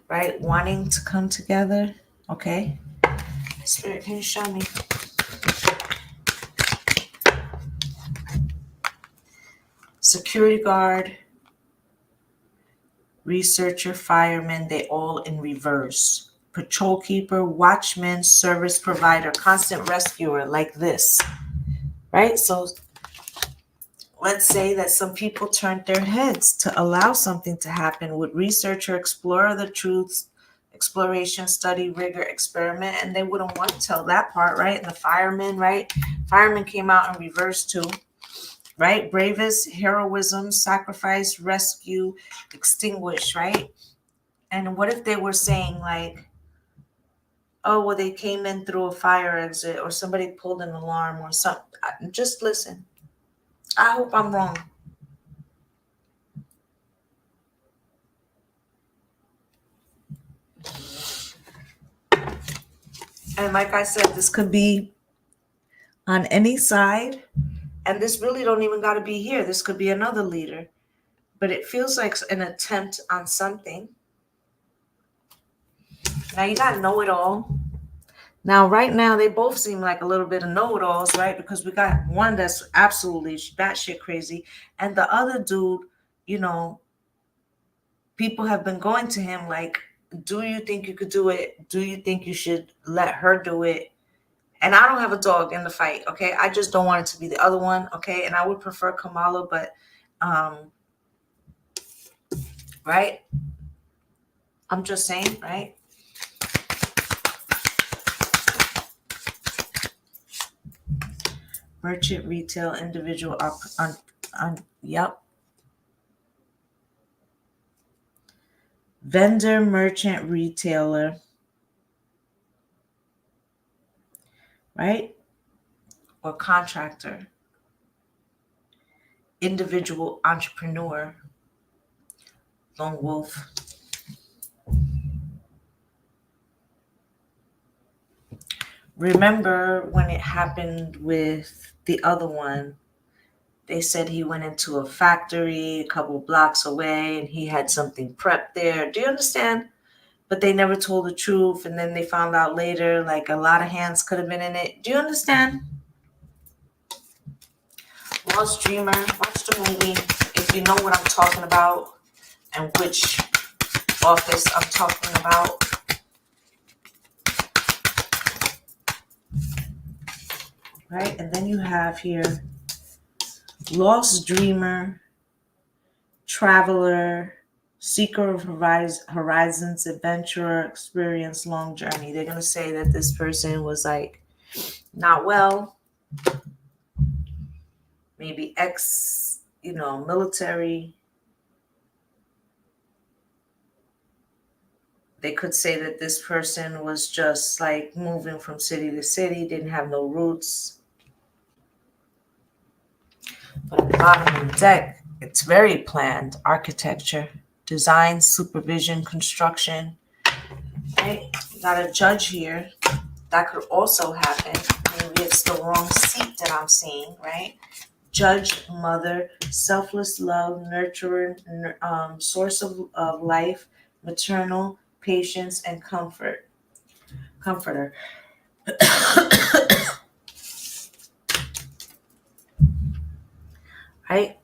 A: right? Wanting to come together. Okay. Spirit, can you show me? Security guard, researcher, fireman, they all in reverse. Patrol keeper, watchman, service provider, constant rescuer, like this, right? So let's say that some people turned their heads to allow something to happen with researcher, explorer, the truths, exploration, study, rigor, experiment, and they wouldn't want to tell that part, right? And the fireman, right? Fireman came out in reverse too, right? Bravest, heroism, sacrifice, rescue, extinguish, right? And what if they were saying like, oh, well, they came in through a fire exit or somebody pulled an alarm or something. Just listen. I hope I'm wrong. And like I said, this could be on any side. And this really don't even got to be here. This could be another leader. But it feels like an attempt on something. Now, you got know-it-all. Now, right now, they both seem like a little bit of know-it-alls, right? Because we got one that's absolutely batshit crazy. And the other dude, you know, people have been going to him like, do you think you could do it? Do you think you should let her do it? And I don't have a dog in the fight, okay? I just don't want it to be the other one, okay? And I would prefer Kamala, but, right? I'm just saying, right? Merchant, retail, individual, yep. Vendor, merchant, retailer, right? Or contractor. Individual, entrepreneur, lone wolf. Remember when it happened with the other one, they said he went into a factory a couple blocks away and he had something prepped there. Do you understand? But they never told the truth. And then they found out later, like a lot of hands could have been in it. Do you understand? Lost Dreamer. Watch the movie if you know what I'm talking about and which office I'm talking about. Right? And then you have here Lost Dreamer, Traveler, Seeker of Horizons, Adventurer, Experience, Long Journey. They're going to say that this person was like not well, maybe military. They could say that this person was just like moving from city to city, didn't have no roots. But at the bottom of the deck, it's very planned. Architecture, design, supervision, construction. Right? You got a judge here. That could also happen. Maybe it's the wrong seat that I'm seeing, right? Judge, mother, selfless love, nurturer, source of life, maternal, patience, and comforter. Right?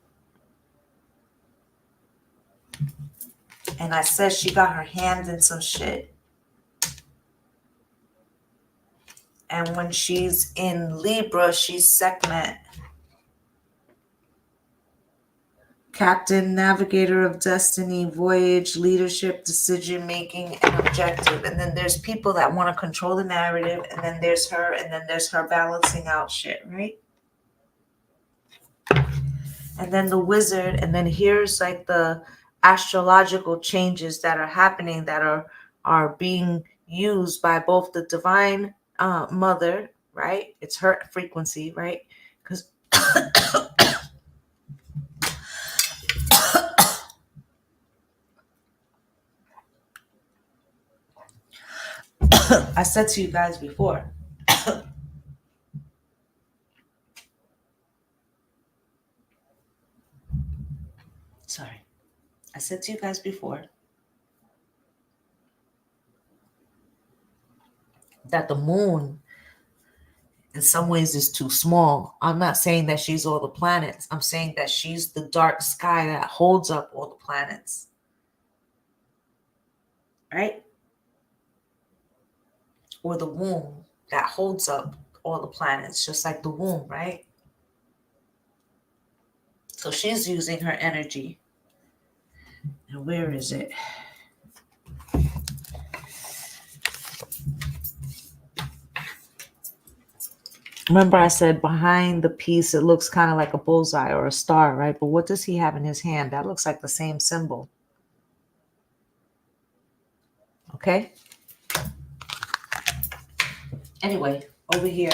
A: And I said she got her hand in some shit. And when she's in Libra, she's Sekhmet. Captain, navigator of destiny, voyage, leadership, decision making, and objective. And then there's people that want to control the narrative, and then there's her, and then there's her balancing out shit, right? And then the wizard, and then here's like the astrological changes that are happening that are being used by both the divine mother, right? It's her frequency, right? Because I said to you guys before, sorry. I said to you guys before that the moon in some ways is too small. I'm not saying that she's all the planets. I'm saying that she's the dark sky that holds up all the planets. Right? Or the womb that holds up all the planets, just like the womb, right? So she's using her energy. And where is it? Remember I said behind the piece, it looks kind of like a bullseye or a star, right? But what does he have in his hand? That looks like the same symbol. Okay? Anyway, over here,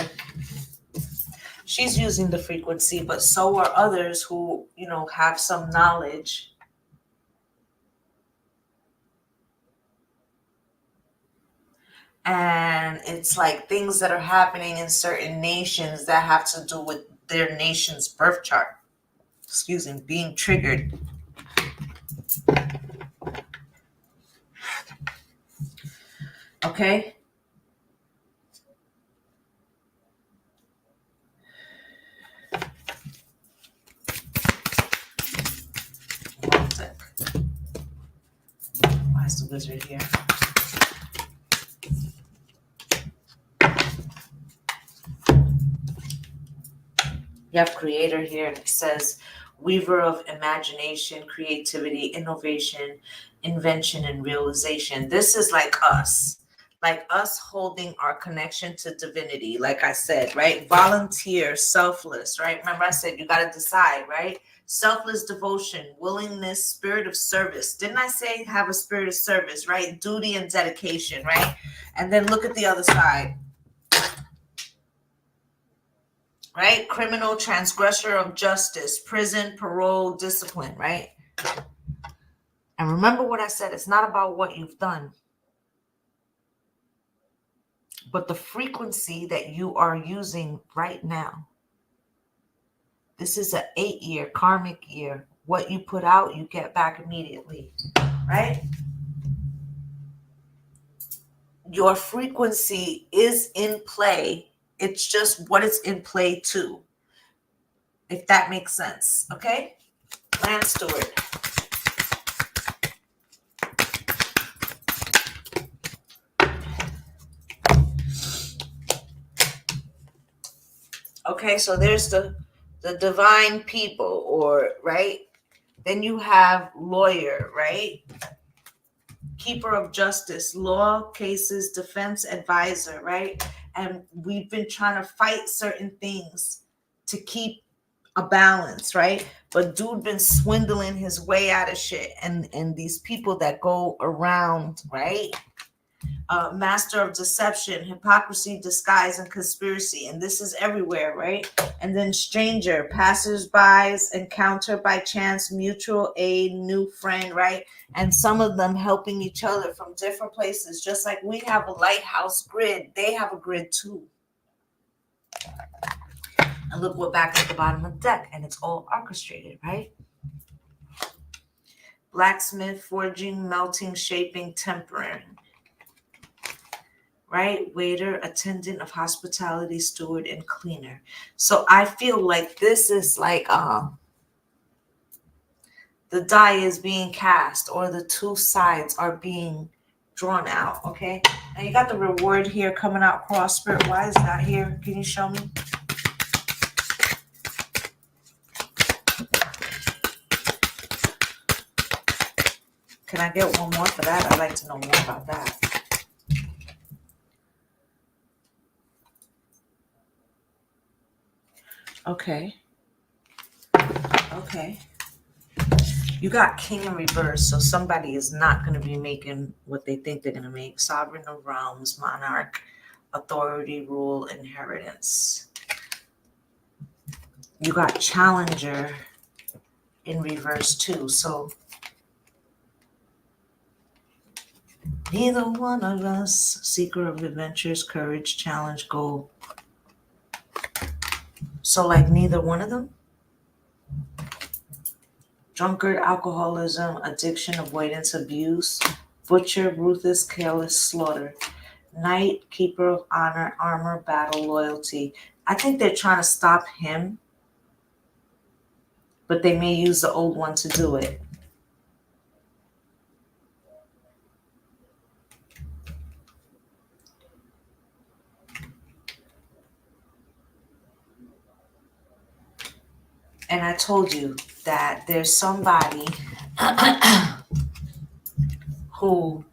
A: she's using the frequency, but so are others who, have some knowledge. And it's like things that are happening in certain nations that have to do with their nation's birth chart. Being triggered. Okay? One sec. Why is the wizard here? You have creator here, and it says weaver of imagination, creativity, innovation, invention, and realization. This is like us holding our connection to divinity. Like I said, right? Volunteer, selfless, right? Remember I said you got to decide, right? Selfless devotion, willingness, spirit of service. Didn't I say have a spirit of service, right? Duty and dedication, right? And then look at the other side. Right? Criminal, transgressor of justice, prison, parole, discipline, right? And remember what I said, it's not about what you've done, but the frequency that you are using right now. This is an 8-year karmic year. What you put out, you get back immediately, right? Your frequency is in play. It's just what it's in play to. if that makes sense. Okay? Land steward. Okay, so there's the divine people, or right? Then you have lawyer, right? Keeper of justice, law cases, defense advisor, right? And we've been trying to fight certain things to keep a balance, right? But dude been swindling his way out of shit, and these people that go around, right? Master of deception, hypocrisy, disguise, and conspiracy. And this is everywhere, right? And then stranger, passers-bys, encounter by chance, mutual aid, new friend, right? And some of them helping each other from different places. Just like we have a lighthouse grid, they have a grid too. And look, we're back at the bottom of the deck, and it's all orchestrated, right? Blacksmith, forging, melting, shaping, tempering. Right? Waiter, attendant of hospitality, steward, and cleaner. So I feel like this is like the die is being cast, or the two sides are being drawn out. Okay. And you got the reward here coming out cross spirit. Why is that here? Can you show me? Can I get one more for that? I'd like to know more about that. Okay. Okay. You got king in reverse, so somebody is not going to be making what they think they're going to make. Sovereign of realms, monarch, authority, rule, inheritance. You got challenger in reverse too, so neither one of us. Seeker of adventures, courage, challenge, goal. So like neither one of them? Drunkard, alcoholism, addiction, avoidance, abuse. Butcher, ruthless, careless, slaughter. Knight, keeper of honor, armor, battle, loyalty. I think they're trying to stop him, but they may use the old one to do it. And I told you that there's somebody who,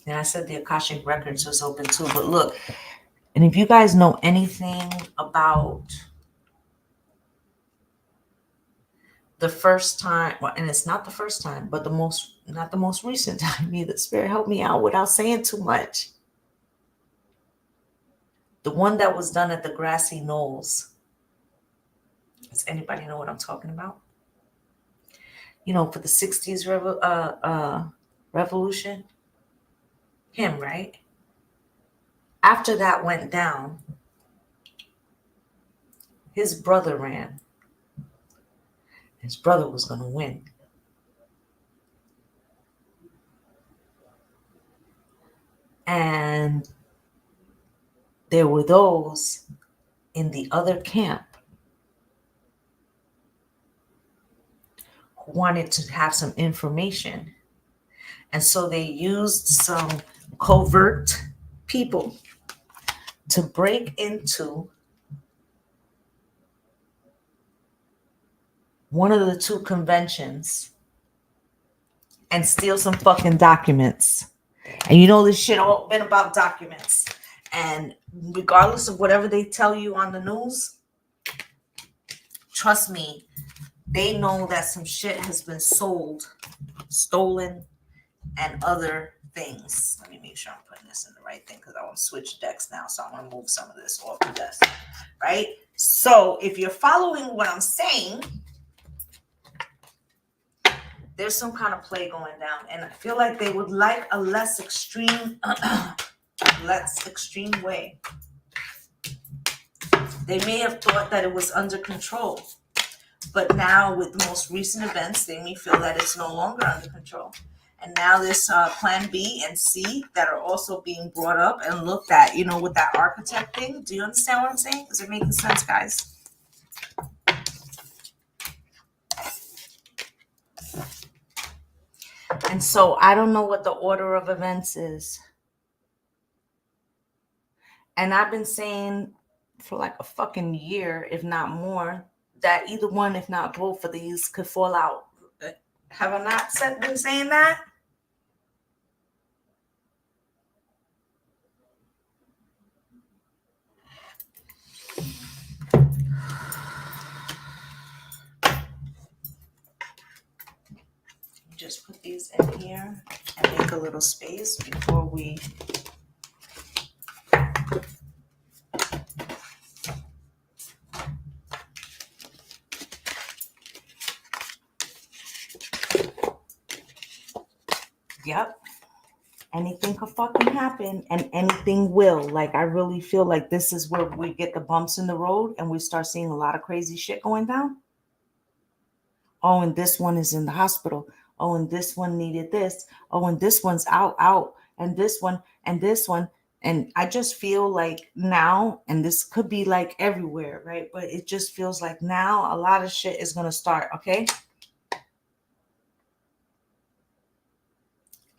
A: and I said the Akashic Records was open too, but look, and if you guys know anything about the first time, well, and it's not the first time, but not the most recent time either. Spirit, help me out without saying too much. The one that was done at the grassy knolls. Does anybody know what I'm talking about? You know, for the 60s revolution? Him, right? After that went down, his brother ran. His brother was going to win. And there were those in the other camp who wanted to have some information. And so they used some covert people to break into one of the two conventions and steal some fucking documents. And you know this shit all been about documents. And regardless of whatever they tell you on the news, trust me, they know that some shit has been sold, stolen, and other things. Let me make sure I'm putting this in the right thing, because I want to switch decks now. So I'm going to move some of this off the desk. Right? So if you're following what I'm saying, there's some kind of play going down. And I feel like they would like a less extreme way. They may have thought that it was under control. But now with the most recent events, they may feel that it's no longer under control. And now there's plan B and C that are also being brought up and looked at, you know, with that architect thing. Do you understand what I'm saying? Is it making sense, guys? And so I don't know what the order of events is. And I've been saying for like a fucking year, if not more, that either one, if not both of these, could fall out. Have I not been saying that? Just put these in here and make a little space before we... Yep. Anything could fucking happen and anything will. Like, I really feel like this is where we get the bumps in the road and we start seeing a lot of crazy shit going down. Oh, and this one is in the hospital. Oh, and this one needed this. Oh, and this one's out. And this one, and this one. And I just feel like now, and this could be like everywhere, right? But it just feels like now a lot of shit is going to start, okay?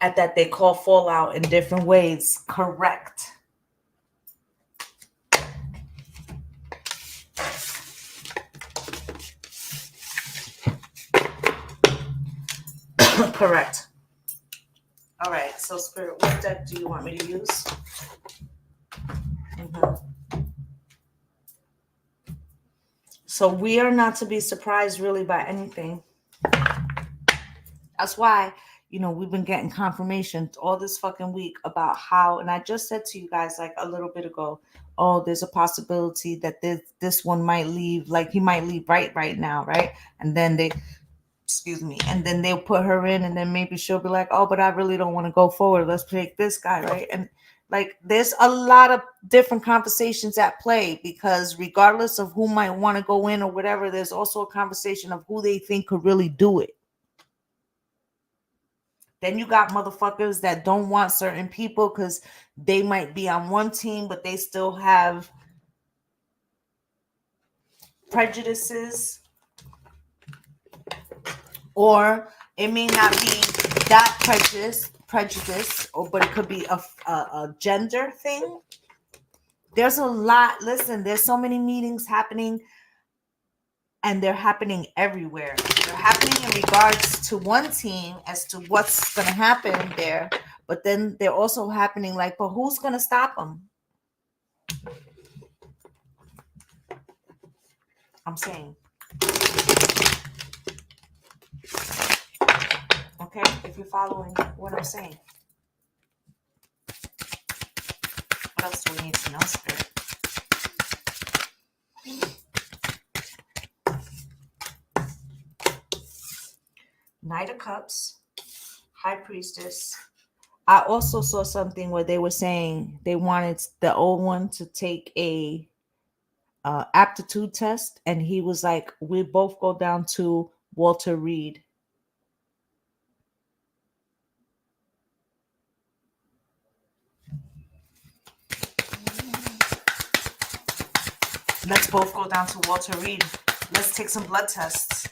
A: At that they call fallout in different ways. Correct. Correct. All right. So, Spirit, what deck do you want me to use? So we are not to be surprised really by anything. That's why, we've been getting confirmation all this fucking week about how, and I just said to you guys like a little bit ago, oh, there's a possibility that this one might leave, like he might leave right now, right? And then and then they'll put her in, and then maybe she'll be like, oh, but I really don't want to go forward. Let's pick this guy, right? And like, there's a lot of different conversations at play, because regardless of who might want to go in or whatever, there's also a conversation of who they think could really do it. Then you got motherfuckers that don't want certain people because they might be on one team, but they still have prejudices. Or it may not be that prejudice, but it could be a gender thing. There's a lot. Listen, there's so many meetings happening, and they're happening everywhere. They're happening in regards to one team as to what's going to happen there, but then they're also happening like, but who's going to stop them? I'm saying. Okay, if you're following what I'm saying. What else do we need to know, Spirit? Knight of Cups, High Priestess. I also saw something where they were saying they wanted the old one to take a aptitude test, and he was like, we both go down to Walter Reed. Let's both go down to Walter Reed. Let's take some blood tests.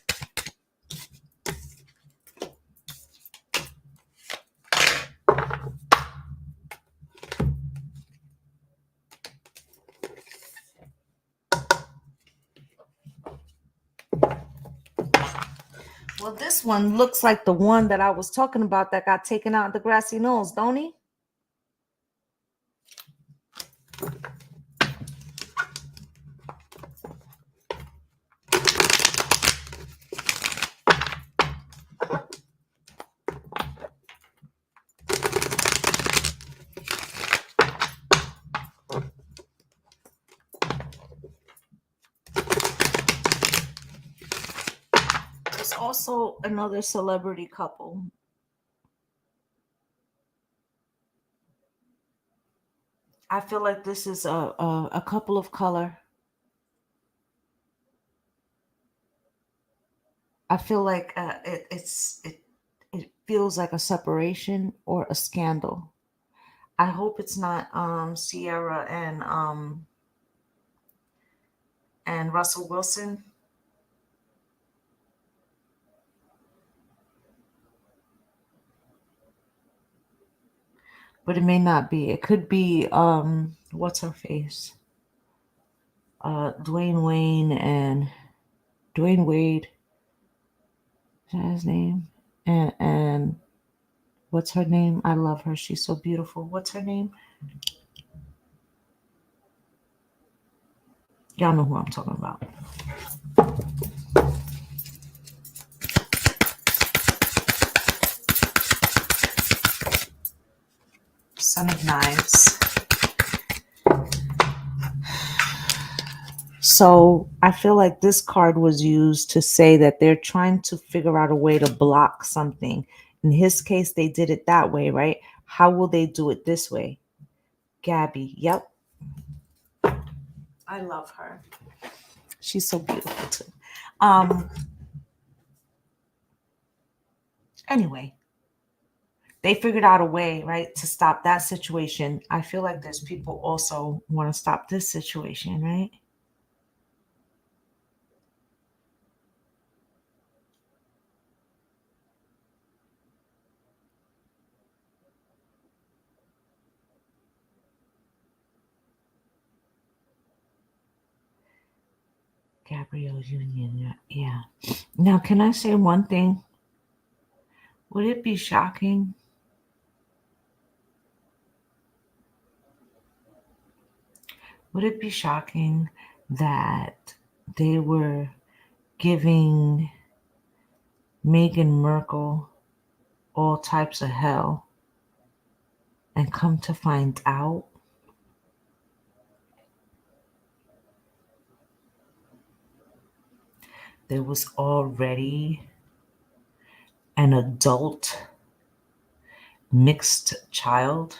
A: Well, this one looks like the one that I was talking about that got taken out of the grassy knolls, don't he? There's also another celebrity couple. I feel like this is a couple of color. I feel like it feels like a separation or a scandal. I hope it's not Sierra and Russell Wilson. but it may not be. It could be what's her face? Dwayne Wade. Is that his name? And what's her name? I love her. She's so beautiful. What's her name? Y'all know who I'm talking about. Son of Knives. So I feel like this card was used to say that they're trying to figure out a way to block something. In his case, they did it that way, right? How will they do it this way? Gabby. Yep. I love her. She's so beautiful too. Anyway, they figured out a way, right, to stop that situation. I feel like there's people also want to stop this situation, right? Gabrielle Union, yeah. Now, can I say one thing? Would it be shocking? Would it be shocking that they were giving Meghan Markle all types of hell, and come to find out there was already an adult mixed child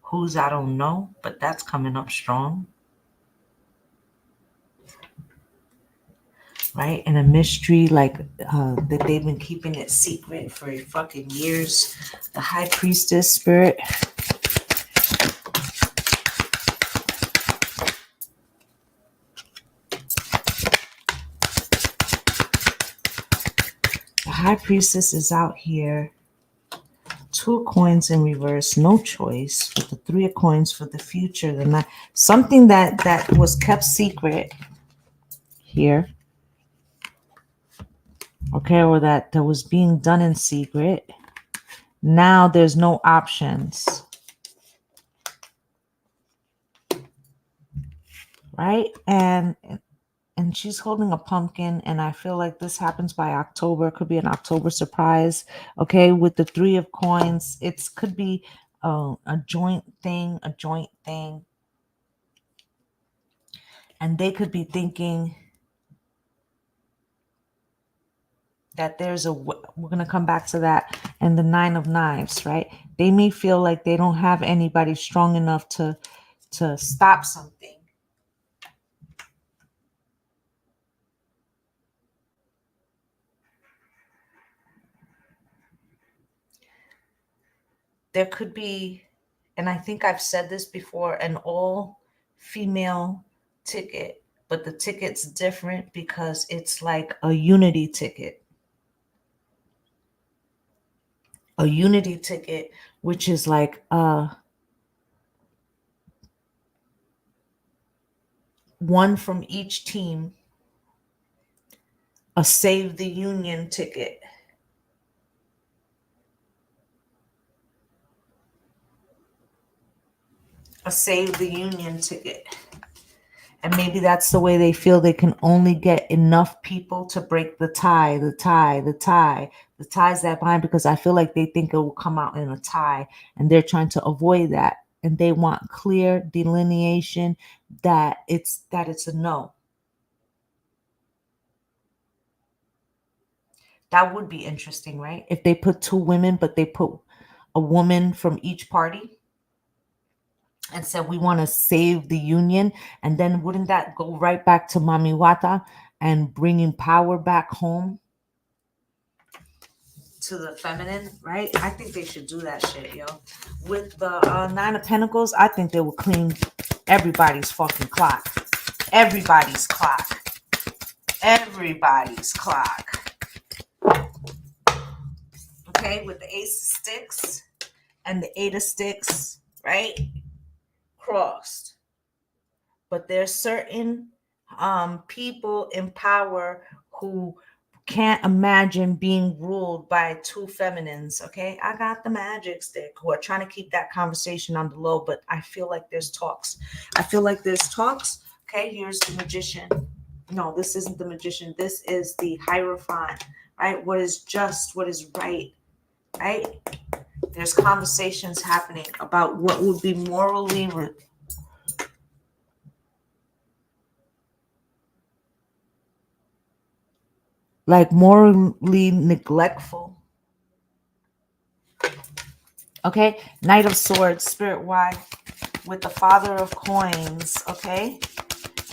A: whose I don't know, but that's coming up strong, right? And a mystery like that they've been keeping it secret for fucking years. The High Priestess spirit. The High Priestess is out here. 2 of coins in reverse, no choice. With the 3 of coins for the future, the 9, something that was kept secret here, okay, or that was being done in secret. Now there's no options, right? And she's holding a pumpkin, and I feel like this happens by October. It could be an October surprise. Okay, with the 3 of coins, it could be a joint thing, and they could be thinking that we're going to come back to that, and the 9 of Knives, right? They may feel like they don't have anybody strong enough to stop something. There could be, and I think I've said this before, an all-female ticket, but the ticket's different because it's like a unity ticket. A unity ticket, which is like one from each team. A Save the Union ticket. A Save the Union ticket. And maybe that's the way they feel they can only get enough people to break the tie, the ties that bind, because I feel like they think it will come out in a tie, and they're trying to avoid that. And they want clear delineation that it's a no. That would be interesting, right? If they put 2 women, but they put a woman from each party and said, we want to save the union. And then wouldn't that go right back to Mami Wata and bringing power back home to the feminine, right? I think they should do that shit, yo. With the 9 of Pentacles, I think they will clean everybody's fucking clock. Everybody's clock. Everybody's clock. Okay, with the Ace of Sticks and the Eight of Sticks, right? Crossed. But there's certain people in power who can't imagine being ruled by two feminines. Okay, I got the magic stick, who are trying to keep that conversation on the low, but I feel like there's talks. Okay, here's the Magician. No, this isn't the Magician. This is the Hierophant, right? What is just, what is right, right? There's conversations happening about what would be morally morally neglectful. Okay, Knight of Swords, Spirit wide, with the Father of Coins. Okay,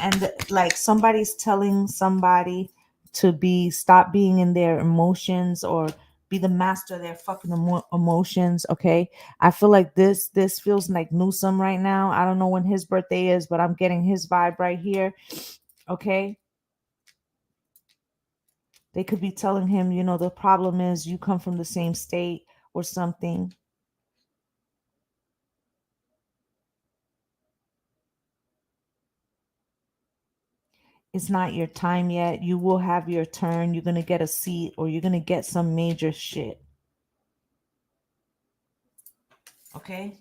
A: and like somebody's telling somebody to stop being in their emotions, or be the master of their fucking emotions. Okay, I feel like this feels like Newsom right now. I don't know when his birthday is, but I'm getting his vibe right here. Okay, they could be telling him, you know, the problem is you come from the same state or something. It's not your time yet. You will have your turn. You're going to get a seat, or you're going to get some major shit. Okay?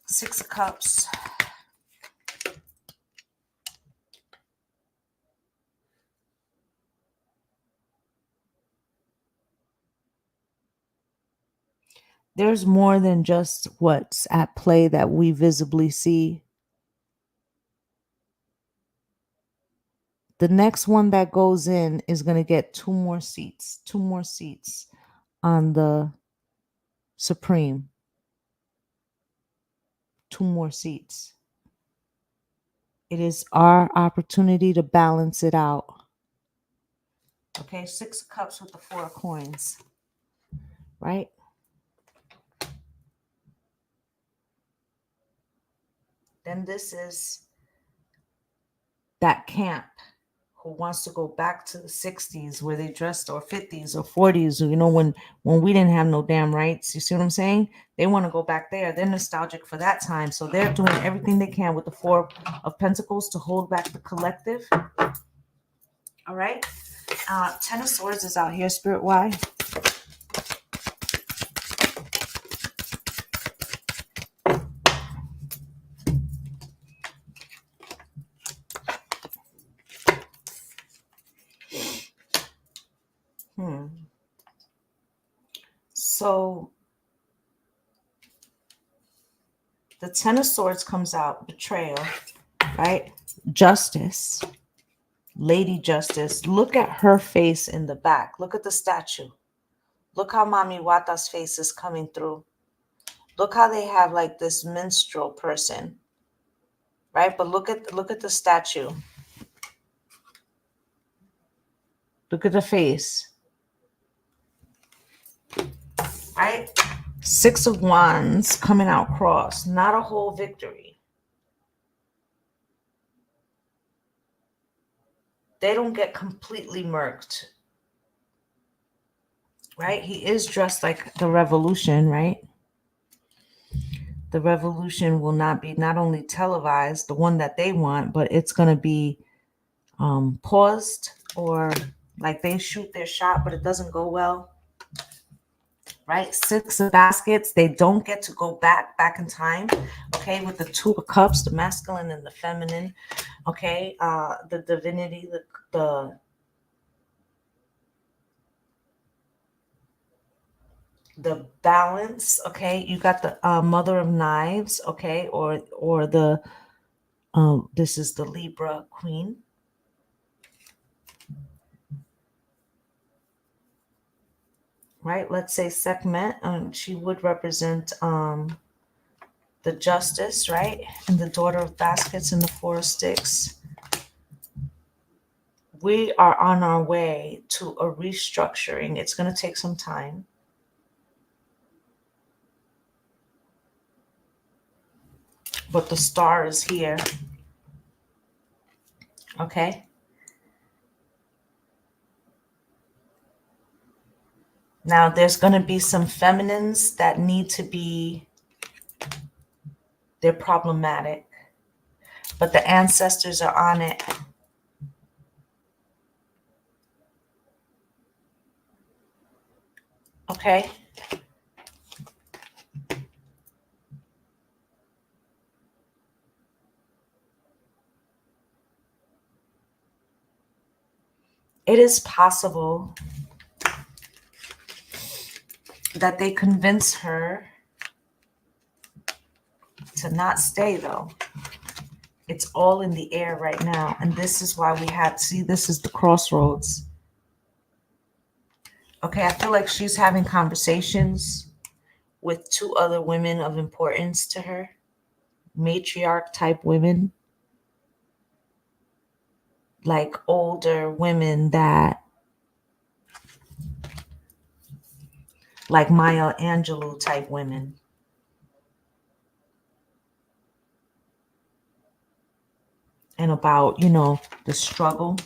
A: Six of Cups. There's more than just what's at play that we visibly see. The next one that goes in is going to get two more seats on the Supreme. Two more seats. It is our opportunity to balance it out. Okay, Six of Cups with the Four of Coins, right? Then this is that camp who wants to go back to the 60s where they dressed, or 50s or 40s, you know, when we didn't have no damn rights. You see what I'm saying? They want to go back there. They're nostalgic for that time. So they're doing everything they can with the Four of Pentacles to hold back the collective. All right. Ten of Swords is out here, Spirit. Why? So the Ten of Swords comes out, betrayal, right? Justice, Lady Justice. Look at her face in the back. Look at the statue. Look how Mami Wata's face is coming through. Look how they have like this minstrel person, right? But look at the statue. Look at the face, right? Six of Wands coming out cross. Not a whole victory. They don't get completely murked, right? He is dressed like the revolution, right? The revolution will not be not only televised, the one that they want, but it's going to be paused, or like they shoot their shot, but it doesn't go well, right? Six of Baskets, they don't get to go back in time, okay? With the Two of Cups, the masculine and the feminine, okay? The divinity, the balance, okay? You got the Mother of Knives, okay? Or the this is the Libra Queen. Right? Let's say Sekhmet, she would represent the Justice, right? And the Daughter of Baskets and the Four of Sticks. We are on our way to a restructuring. It's going to take some time. But the star is here. Okay? Now, there's going to be some feminines that need to be, they're problematic, but the ancestors are on it. Okay? It is possible that they convince her to not stay, though. It's all in the air right now. And this is why we have, see, this is the crossroads. Okay, I feel like she's having conversations with two other women of importance to her, matriarch type women, like older women that, like Maya Angelou type women. And about, you know, the struggle.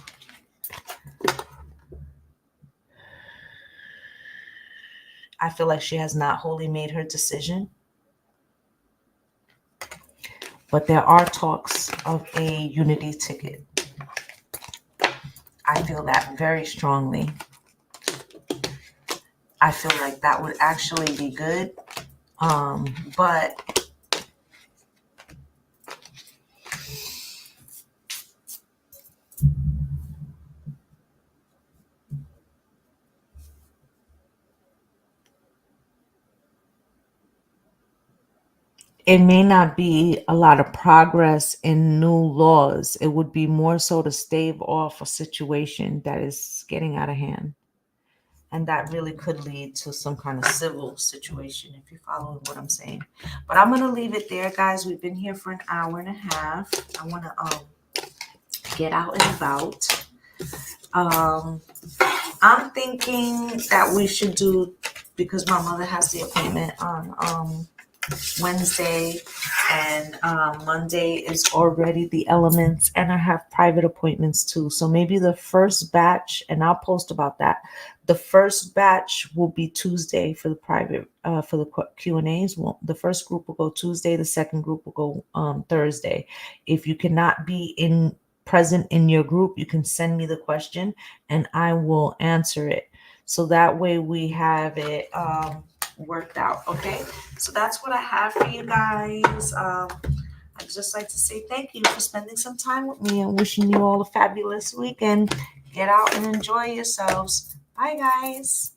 A: I feel like she has not wholly made her decision. But there are talks of a unity ticket. I feel that very strongly. I feel like that would actually be good. But it may not be a lot of progress in new laws. It would be more so to stave off a situation that is getting out of hand. And that really could lead to some kind of civil situation, if you're following what I'm saying. But I'm going to leave it there, guys. We've been here for an hour and a half. I want to get out and about. I'm thinking that we should do, because my mother has the appointment on Wednesday, and Monday is already the elements, and I have private appointments too. So maybe the first batch, and I'll post about that. The first batch will be Tuesday for the private, for the Q&As. Well, the first group will go Tuesday. The second group will go Thursday. If you cannot be present in your group, you can send me the question and I will answer it. So that way we have it worked out. Okay, so that's what I have for you guys. I'd just like to say thank you for spending some time with me and wishing you all a fabulous weekend. Get out and enjoy yourselves. Bye, guys.